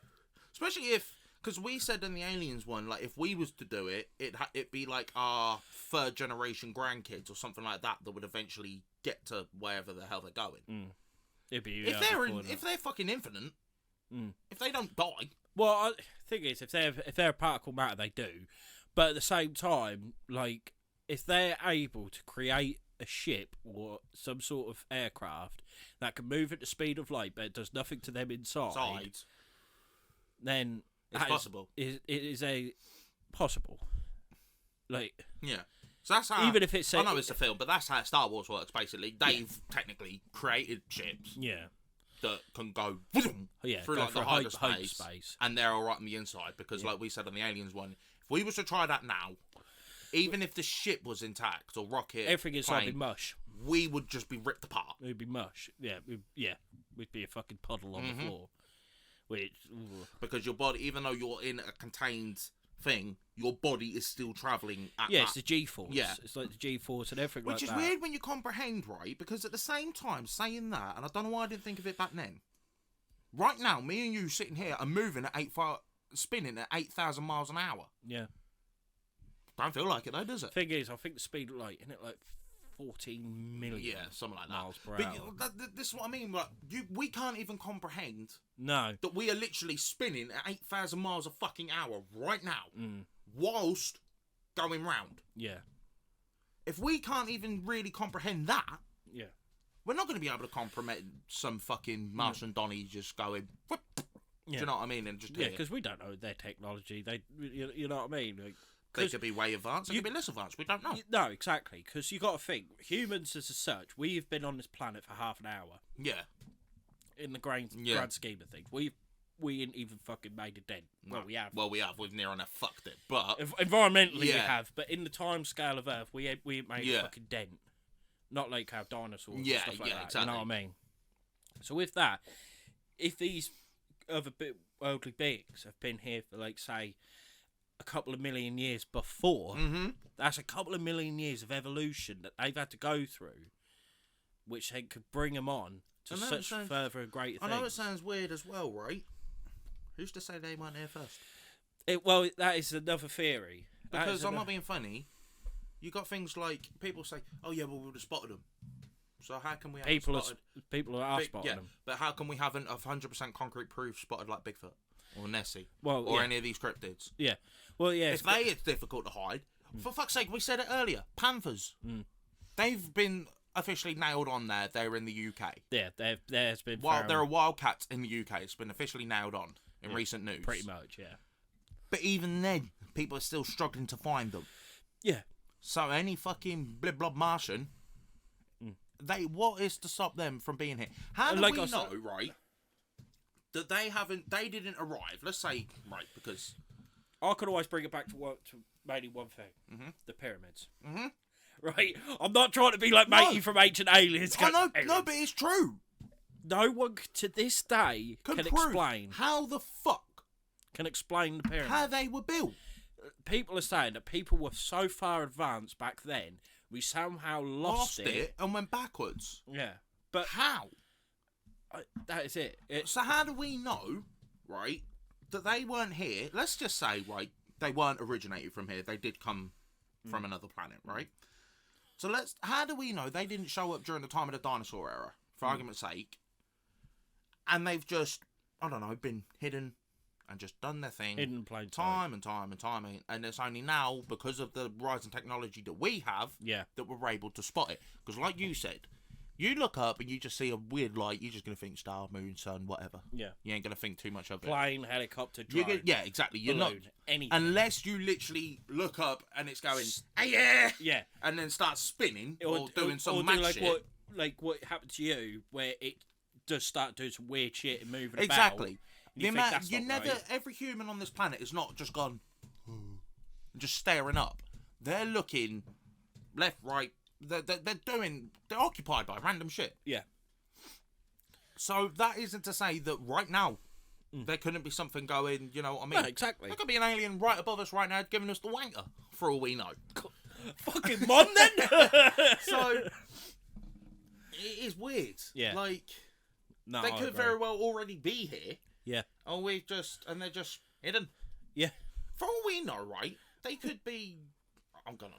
especially because we said in the aliens one, like if we was to do it, it'd be like our 3rd generation grandkids or something like that would eventually get to wherever the hell they're going.
It'd be
if they're fucking infinite, if they don't die.
Well, thing is, if they're a particle matter, they do. But at the same time, like, if they're able to create a ship or some sort of aircraft that can move at the speed of light, but it does nothing to them inside, then
it's possible.
It is a possible. Like,
yeah. So that's how,
even if it's...
I know it's a film, but that's how Star Wars works, basically. They've technically created ships.
Yeah.
that can go through
go
like
for
the
hyperspace.
and they're all right on the inside. Because like we said on the Aliens one, if we was to try that now, even if the ship was intact or rocket,
everything inside would be mush.
We would just be ripped apart.
It would be mush. Yeah, we'd be a fucking puddle on the floor. Which
because your body, even though you're in a contained thing, your body is still travelling at
it's the G-force.
Yeah.
It's like the G-force and everything
Which
like
is
that.
weird when you comprehend, right? Because at the same time, saying that, and I don't know why I didn't think of it back then. Right now, me and you sitting here are moving at spinning at 8,000 miles an hour.
Yeah.
Don't feel like it though, does it?
Thing is, I think the speed of light, isn't it like 14 million?
Yeah, something like that.
Miles per
but
hour.
This is what I mean. Like, we can't even comprehend
No.
that we are literally spinning at 8,000 miles a fucking hour right now, whilst going round.
Yeah.
If we can't even really comprehend that,
Yeah.
we're not going to be able to comprehend some fucking Martian Donny just going. Whoop. Do you know what I mean? And just
because we don't know their technology. You know what I mean? Like,
they could be way advanced. They could be less advanced. We don't know.
No, exactly. Because you got to think, humans as such, we've been on this planet for half an hour.
Yeah.
In the grand scheme of things, we ain't even fucking made a dent.
No.
Well, we have.
Well, we have. We've near enough fucked it. But
environmentally, we have. But in the time scale of Earth, we ain't made a fucking dent. Not like how dinosaurs and stuff like that.
Exactly.
You know what I mean? So with that, if these other worldly beings have been here for, like, say, a couple of million years before, that's a couple of million years of evolution that they've had to go through, which they could bring them on to such further and greater things.
I know it sounds weird as well, right? Who's to say they weren't here first?
Well, that is another theory.
Because I'm not being funny. You got things like people say, "Oh yeah, well we would have spotted them." So how can we have
people are
spotted
spotting them?
But how can we haven't 100% concrete proof spotted like Bigfoot or Nessie
or
any of these cryptids?
Yeah. Well, yeah.
If it's difficult to hide, for fuck's sake, we said it earlier. Panthers. They've been officially nailed on there. They're in the UK.
Yeah, there's been.
There are wildcats in the UK. It's been officially nailed on in recent news.
Pretty much, yeah.
But even then, people are still struggling to find them.
Yeah.
So any fucking blib-blob Martian, what is to stop them from being here? How do we know, right, that they didn't arrive? Let's say, right, because
I could always bring it back to mainly one thing: the pyramids. Right? I'm not trying to be like matey from Ancient Aliens.
I know, no, but it's true.
No one to this day can explain
how the fuck
can explain the pyramids.
How they were built.
People are saying that people were so far advanced back then, we somehow lost it
and went backwards.
Yeah, but
how?
That is it.
So how do we know, right, that they weren't here? Let's just say, right, they weren't originated from here. They did come from another planet, right? So how do we know they didn't show up during the time of the dinosaur era, for argument's sake, and they've just, I don't know, been hidden and just done their thing
hidden plain
time and time and time, and it's only now, because of the rise in technology that we have, that we're able to spot it. Because like you said, you look up and you just see a weird light, you're just going to think star, moon, sun, whatever.
Yeah.
You ain't going to think too much of it.
Plane, helicopter, drone.
Yeah, exactly. You're
balloon,
not
anything.
Unless you literally look up and it's going, hey, yeah, and then start spinning or doing some mad shit.
What happened to you, where it does start doing some weird shit and moving
exactly.
about.
Every human on this planet is not just gone, just staring up. They're looking left, right. They're occupied by random shit.
Yeah.
So that isn't to say that right now there couldn't be something going. You know what I mean?
No, exactly.
There could be an alien right above us right now, giving us the wanker, for all we know.
Fucking mon then.
So it is weird.
Yeah.
Like
no,
they could very well already be here.
Yeah.
And they're just hidden.
Yeah.
For all we know, right? They could be. I'm gonna.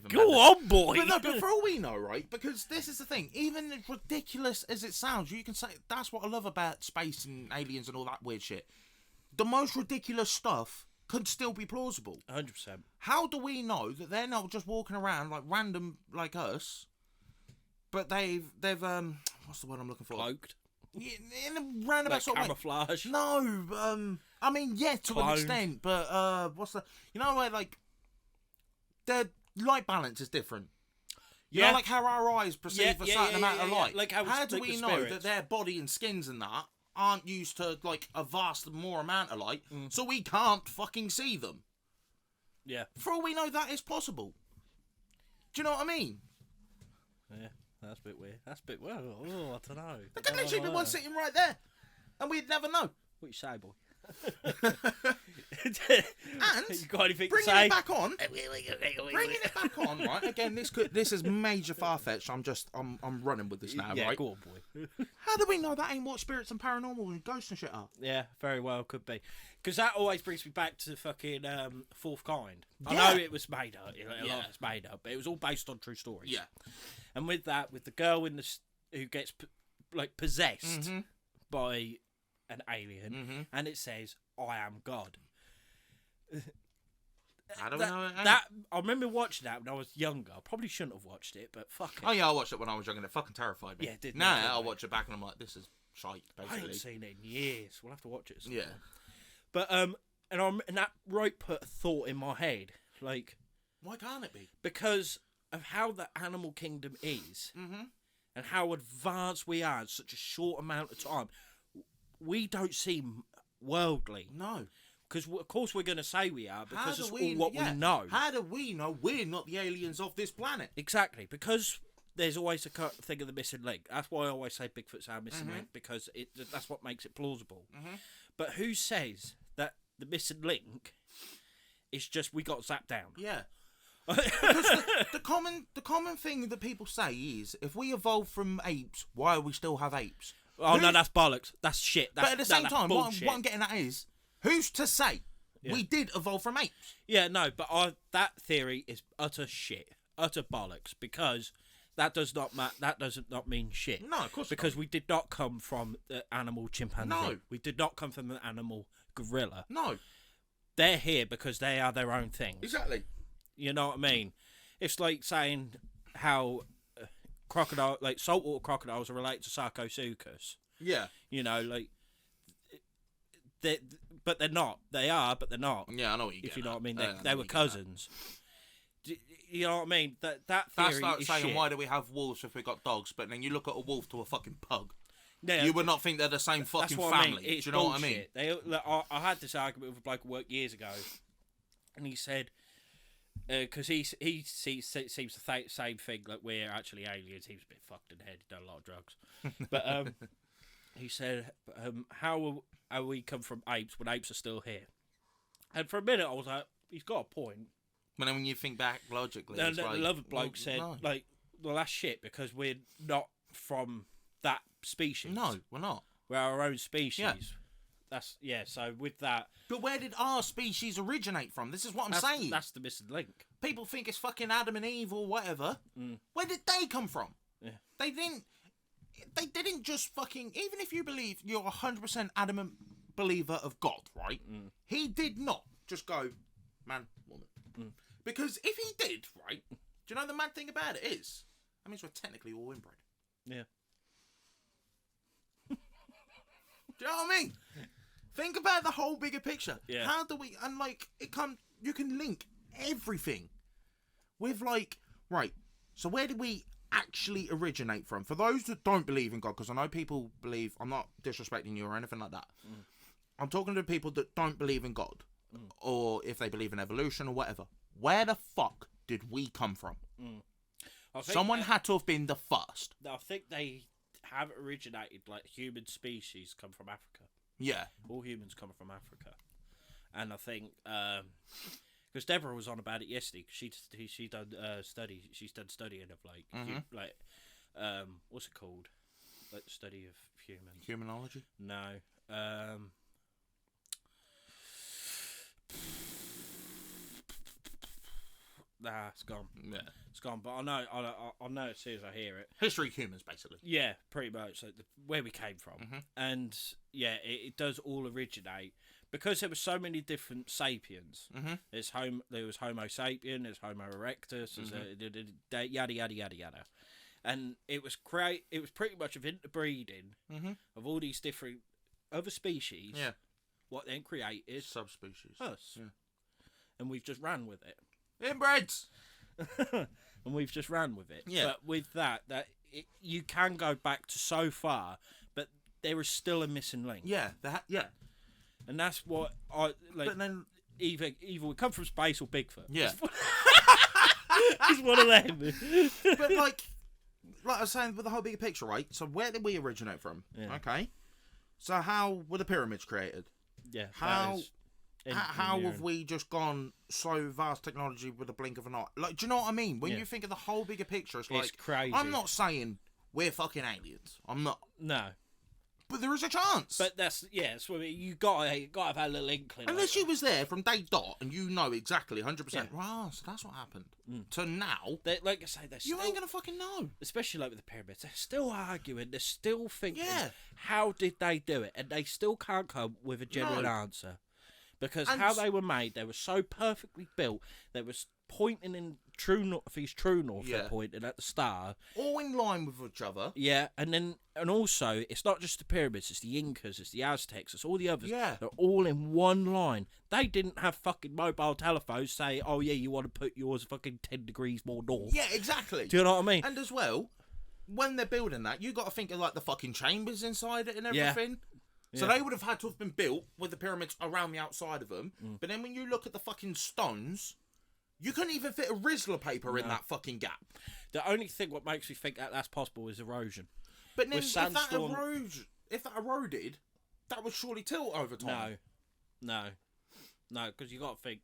Go on, boy.
But for all we know, right? Because this is the thing. Even as ridiculous as it sounds, you can say that's what I love about space and aliens and all that weird shit. The most ridiculous stuff could still be plausible.
100%.
How do we know that they're not just walking around like random like us, but they've what's the word I'm looking for?
Cloaked.
In a roundabout sort of way.
Camouflage.
No, I mean, yeah, to an extent, but what's the, where like the light balance is different. You know, like how our eyes perceive a certain amount of light.
Like
how do
like
we
the
know
spirits.
that their body and skins and that aren't used to like a vast more amount of light, so we can't fucking see them?
Yeah.
For all we know, that is possible. Do you know what I mean?
Yeah, that's a bit weird. That's a bit well. Oh, I don't know.
There could literally be one sitting right there, and we'd never know.
What you say, boy?
And
you got anything to
bringing
say?
it back on, bringing it back on, right? Again, this is major far fetched. I'm running with this now,
Yeah,
right?
go on, boy.
How do we know that ain't what spirits and paranormal and ghosts and shit are?
Yeah, very well could be. Because that always brings me back to the fucking Fourth Kind. I
Yeah.
know it was made up. A lot of it's made up, but it was all based on true stories.
Yeah.
And with that, with the girl in the who gets like possessed by an alien, and it says, "I am God."
How do we know it ain't?
That I remember watching that when I was younger. I probably shouldn't have watched it, but fuck it.
Oh yeah, I watched it when I was young and it fucking terrified me.
Yeah, it did.
Nah, I'll watch it back and I'm like, this is shite,
I
basically.
haven't seen it in years. We'll have to watch it.
Yeah.
But and that right put a thought in my head, like,
Why can't it be?
because of how the animal kingdom is, and how advanced we are in such a short amount of time, we don't seem worldly.
No.
Because of course we're going to say we are, because it's all what we
yeah.
know.
How do we know we're not the aliens of this planet?
Exactly, because there's always a thing of the missing link. That's why I always say Bigfoot's our missing link, because that's what makes it plausible. But who says that the missing link is just we got zapped down?
Yeah. Because the common thing that people say is, if we evolved from apes, why do we still have apes?
Oh no, that's bollocks. That's shit. That's,
But at the same time, what
bullshit.
I'm getting at is, who's to say we did evolve from apes?
Yeah, no, but that theory is utter shit, utter bollocks, because that does not mean shit.
No, of course
because we did not come from the animal chimpanzee.
No.
We did not come from the animal gorilla.
No.
They're here because they are their own things.
Exactly.
You know what I mean? It's like saying how crocodile, like saltwater crocodiles, are related to Sarcosuchus.
Yeah.
You know, like but they're not. They are, but they're not.
Yeah, I know what you get.
If you know what I mean,
I know
they
what
were
you get at.
cousins. You know what I mean? That
That's
theory
like
is
saying,
shit.
why do we have wolves if we got dogs? But then you look at a wolf to a fucking pug.
Yeah,
You would not think they're the same fucking
that's what
family.
I mean. It's
Do you know
bullshit.
what I mean?
I had this argument with a bloke at work years ago, and he said, because he seems to think same thing, like we're actually aliens. He was a bit fucked in the head, done a lot of drugs. But he said, how are we come from apes when apes are still here? And for a minute I was like, he's got a point.
But then when you think back logically,
And
it's
the
like,
other bloke said,
no.
like, well, that's shit, because we're not from that species.
No, we're not.
We're our own species.
Yeah.
That's, yeah, so with that...
But where did our species originate from? This is what I'm saying.
That's the missing link.
People think it's fucking Adam and Eve or whatever. Where did they come from?
Yeah.
They didn't just fucking... Even if you believe you're 100% adamant believer of God, right? He did not just go, man, woman. Because if he did, right, do you know the mad thing about it is, that means we're technically all inbred.
Yeah.
Do you know what I mean? Think about the whole bigger picture.
Yeah.
How do we, and like, you can link everything with like, right, so where did we actually originate from? For those that don't believe in God, because I know people believe, I'm not disrespecting you or anything like that. I'm talking to people that don't believe in God, or if they believe in evolution or whatever. Where the fuck did we come from?
I think
Someone had to have been the first.
I think they have originated, like, human species come from Africa.
Yeah.
All humans come from Africa. And I think, because Deborah was on about it yesterday, because she done she's done studying of, like, what's it called? Like, the study of humans.
Humanology?
No. Nah, it's gone.
Yeah.
It's gone. But I know as soon as I hear it.
History of humans, basically.
Yeah, pretty much. Like where we came from, and yeah, it does all originate because there were so many different sapiens. There was Homo sapien, there's Homo erectus, there's yada yada yada yada, and it was pretty much of interbreeding of all these different other species.
Yeah.
What then created
Subspecies.
us,
Yeah.
and we've just ran with it.
Inbreds!
and we've just ran with it.
Yeah.
But with you can go back to so far, but there is still a missing link.
Yeah, yeah.
And that's what I like.
But then,
Either we come from space or Bigfoot.
yeah.
It's one of them.
But like I was saying, with the whole bigger picture, right? So where did we originate from?
Yeah.
Okay. So how were the pyramids created?
Yeah.
How have we just gone so vast technology with a blink of an eye? Like, do you know what I mean? When you think of the whole bigger picture, it's like,
crazy.
I'm not saying we're fucking aliens. I'm not.
No.
But there is a chance.
But that's you gotta have a little inkling.
Unless you was there from day dot and you know exactly 100%. Wow, so that's what happened. To now,
like I say,
you ain't gonna fucking know.
Especially like with the pyramids, they're still arguing. They're still thinking,
Yeah.
how did they do it? And they still can't come with a genuine answer. Because
And
how they were made, they were so perfectly built. They were pointing in true north. If he's true north, they're pointing at the star.
All in line with each other.
Yeah, and also it's not just the pyramids. It's the Incas. It's the Aztecs. It's all the others.
Yeah.
They're all in one line. They didn't have fucking mobile telephones. Say, oh yeah, you want to put yours fucking 10 degrees more north.
Yeah, exactly.
Do you know what I mean?
And as well, when they're building that, you got to think of like the fucking chambers inside it and everything. So they would have had to have been built with the pyramids around the outside of them. But then when you look at the fucking stones, you couldn't even fit a Rizzler paper in that fucking gap.
The only thing what makes me think that that's possible is erosion.
But then if that eroded, that would surely tilt over time.
No, because you got to think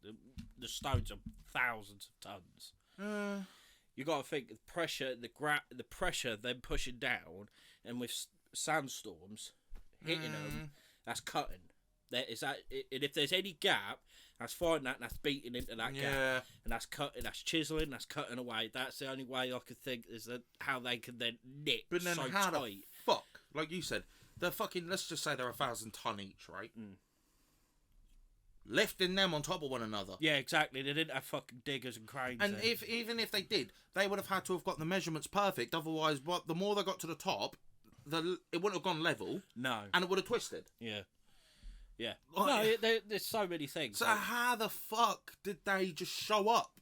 the stones are thousands of tons. You got to think the pressure, the pressure then pushing down, and with sandstorms hitting them, that's cutting. And if there's any gap, that's finding that, and that's beating into that gap, and that's cutting, that's chiseling, that's cutting away. That's the only way I could think is that how they can then knit.
But then
so
how
tight.
the fuck, like you said, they're fucking. Let's just say they're 1,000 ton each, right? Lifting them on top of one another.
Yeah, exactly. They didn't have fucking diggers and cranes.
And even if they did, they would have had to have got the measurements perfect. Otherwise, the more they got to the top, it wouldn't have gone level.
No.
And it would have twisted.
Yeah. Yeah.
Like,
no, there's so many things.
So how the fuck did they just show up?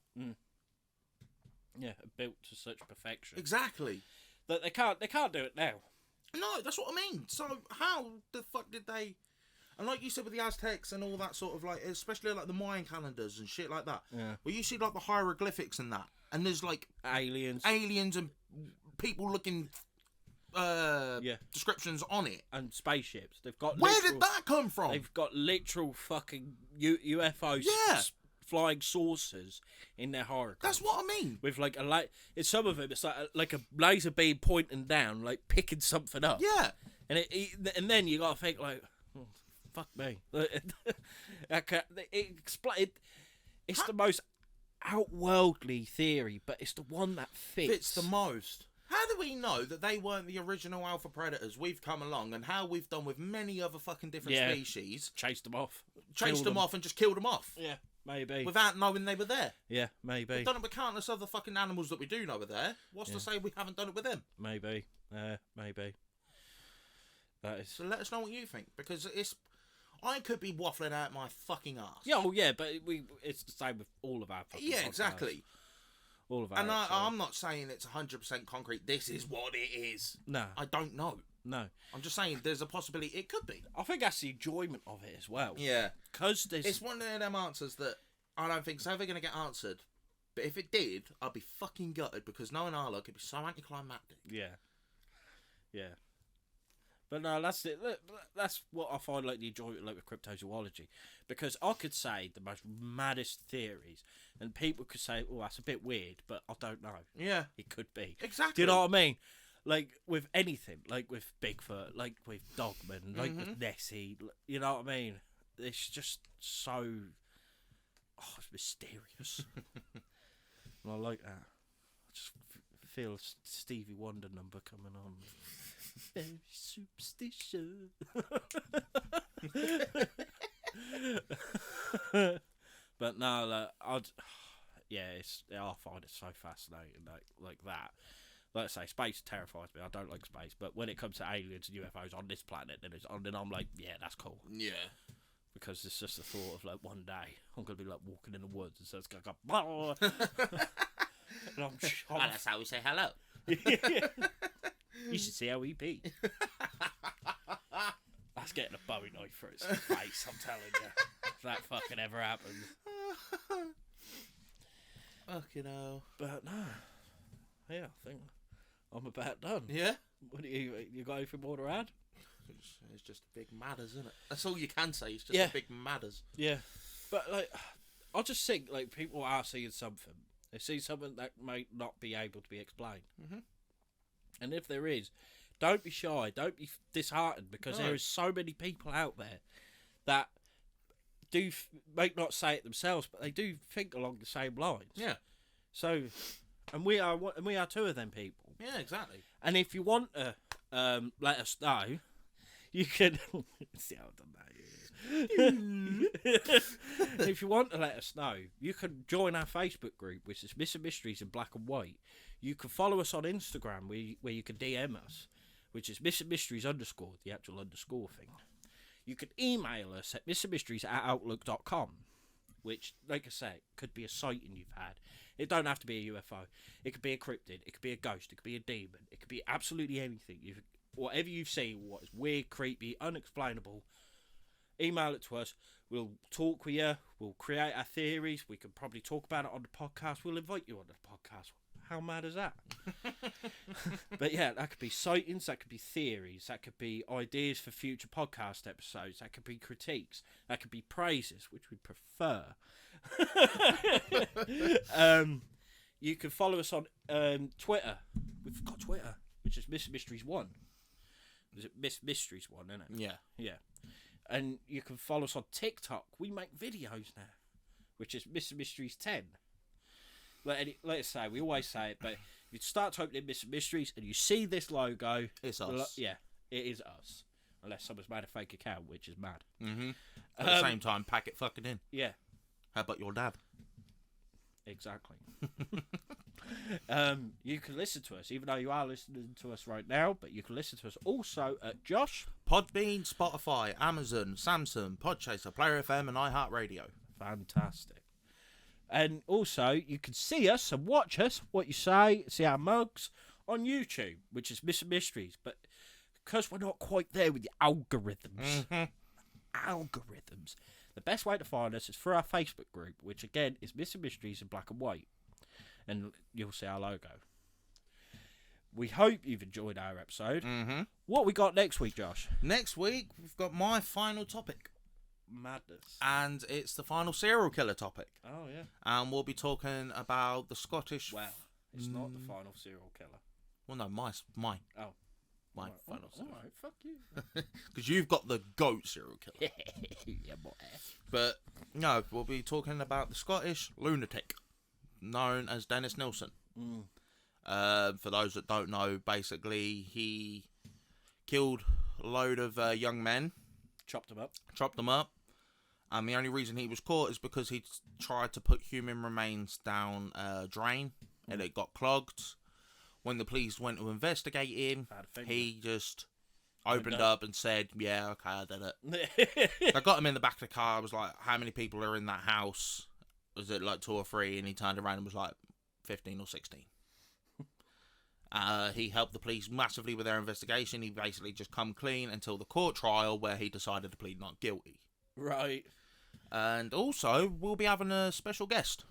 Yeah, built to such perfection.
Exactly.
That they can't do it now.
No, that's what I mean. So how the fuck did they? And like you said with the Aztecs and all that sort of like, especially like the Mayan calendars and shit like that.
Yeah.
Where you see like the hieroglyphics and that, and there's like
aliens
and people looking descriptions on it,
and spaceships. They've got.
Where did that come from?
They've got literal fucking UFOs.
Yeah.
Flying saucers in their hieroglyphs.
That's what I mean.
With like in some of them, it's like a laser beam pointing down, like picking something up.
Yeah.
And then you gotta think like, oh, fuck me. It's the most outworldly theory, but it's the one that fits.
Fits the most. How do we know that they weren't the original alpha predators? We've come along, and how we've done with many other fucking different species.
Chased them off.
Chased them off and just killed them off.
Yeah, maybe.
Without knowing they were there.
Yeah, maybe.
We've done it with countless other fucking animals that we do know are there. What's to say we haven't done it with them?
Maybe. Maybe. That is...
So let us know what you think, because I could be waffling out my fucking ass.
Yeah, but it's the same with all of our fucking podcasts.
Exactly.
All of our
and I'm not saying it's 100% concrete. This is what it is.
No.
I don't know.
No.
I'm just saying there's a possibility it could be.
I think that's the enjoyment of it as well.
Yeah.
Because
it's one of them answers that I don't think is ever going to get answered. But if it did, I'd be fucking gutted, because knowing our luck, it'd be so anticlimactic.
Yeah. Yeah. But no, that's it. That's what I find like the enjoyment like with cryptozoology, because I could say the most maddest theories, and people could say, "Oh, that's a bit weird," but I don't know.
Yeah,
it could be.
Exactly.
Do you know what I mean? Like with anything, like with Bigfoot, like with Dogman, like with Nessie. You know what I mean? It's just so. Oh, it's mysterious. And I like that. I just feel Stevie Wonder number coming on. Very superstition. But no, I find it so fascinating, like that. Like I say, space terrifies me. I don't like space, but when it comes to aliens and UFOs on this planet, then I'm like, yeah, that's cool.
Yeah.
Because it's just the thought of like one day I'm gonna be like walking in the woods and so it's gonna go. And
And that's how we say hello.
You should see how he beat. That's getting a Bowie knife through his face, I'm telling you. If that fucking ever happens.
Fucking hell.
But no. Yeah, I think I'm about done.
Yeah?
What do you got anything more to add?
It's just big matters, isn't it? That's all you can say. It's just a big matters.
Yeah. But, like, I just think, like, people are seeing something. They see something that may not be able to be explained.
Mm-hmm.
And if there is, don't be shy. Don't be disheartened, because there is so many people out there that do may not say it themselves, but they do think along the same lines.
Yeah.
So, and we are two of them people.
Yeah, exactly.
And if you want to let us know, you can see how I've done that. If you want to let us know, you can join our Facebook group, which is Missing Mysteries in Black and White. You can follow us on Instagram, where you can DM us, which is Missing Mysteries _ the actual underscore thing. You can email us at missingmysteries@outlook.com, which, like I say, could be a sighting you've had. It don't have to be a UFO. It could be a cryptid. It could be a ghost. It could be a demon. It could be absolutely anything. Whatever you've seen, what is weird, creepy, unexplainable, email it to us. We'll talk with you. We'll create our theories. We can probably talk about it on the podcast. We'll invite you on the podcast. How mad is that? But yeah, that could be sightings, that could be theories, that could be ideas for future podcast episodes, that could be critiques, that could be praises, which we prefer. You can follow us on Twitter. We've got Twitter, which is Miss Mysteries 1. Is it Miss Mysteries 1, isn't it?
Yeah.
Yeah. And you can follow us on TikTok. We make videos now, which is Miss Mysteries 10. Let's say, we always say it, but if you start typing in Missing Mysteries and you see this logo,
it's us.
Yeah, it is us. Unless someone's made a fake account, which is mad.
Mm-hmm. At the same time, pack it fucking in.
Yeah.
How about your dad?
Exactly. You can listen to us, even though you are listening to us right now, but you can listen to us also at Josh.
Podbean, Spotify, Amazon, Samsung, Podchaser, Player FM, and iHeartRadio.
Fantastic. And also, you can see us and watch us, what you say, see our mugs, on YouTube, which is Missing Mysteries. But because we're not quite there with the algorithms, the best way to find us is through our Facebook group, which again is Missing Mysteries in Black and White. And you'll see our logo. We hope you've enjoyed our episode.
Mm-hmm.
What we got next week, Josh?
Next week, we've got my final topic.
Madness.
And it's the final serial killer topic.
Oh, yeah.
And we'll be talking about the Scottish...
Well, it's not the final serial killer.
Well, no, mine.
Oh.
My
All
final serial
Alright, fuck you.
Because you've got the goat serial killer.
Yeah, boy.
But, no, we'll be talking about the Scottish lunatic, known as Dennis Nilsen. For those that don't know, basically, he killed a load of young men. Chopped them up. And the only reason he was caught is because he tried to put human remains down a drain, and it got clogged. When the police went to investigate him, he just opened up and said, yeah, okay, I did it. I got him in the back of the car. I was like, how many people are in that house? Was it like 2 or 3? And he turned around and was like 15 or 16. He helped the police massively with their investigation. He basically just come clean until the court trial, where he decided to plead not guilty.
Right.
And also, we'll be having a special guest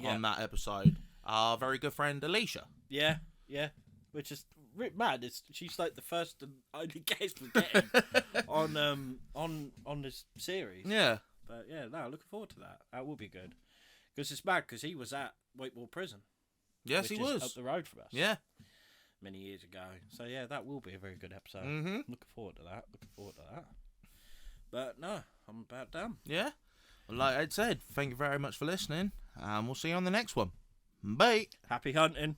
on that episode. Our very good friend Alicia.
Yeah. Which is mad. She's like the first and only guest we're getting on this series.
Yeah.
But yeah, no, looking forward to that. That will be good. Because it's mad, because he was at Wakemoor Prison.
Yes, he was.
Up the road from us.
Yeah.
Many years ago. So yeah, that will be a very good episode.
Mm-hmm.
Looking forward to that. But no, I'm about done.
Yeah. Well, like Ed said, thank you very much for listening. And we'll see you on the next one. Bye.
Happy hunting.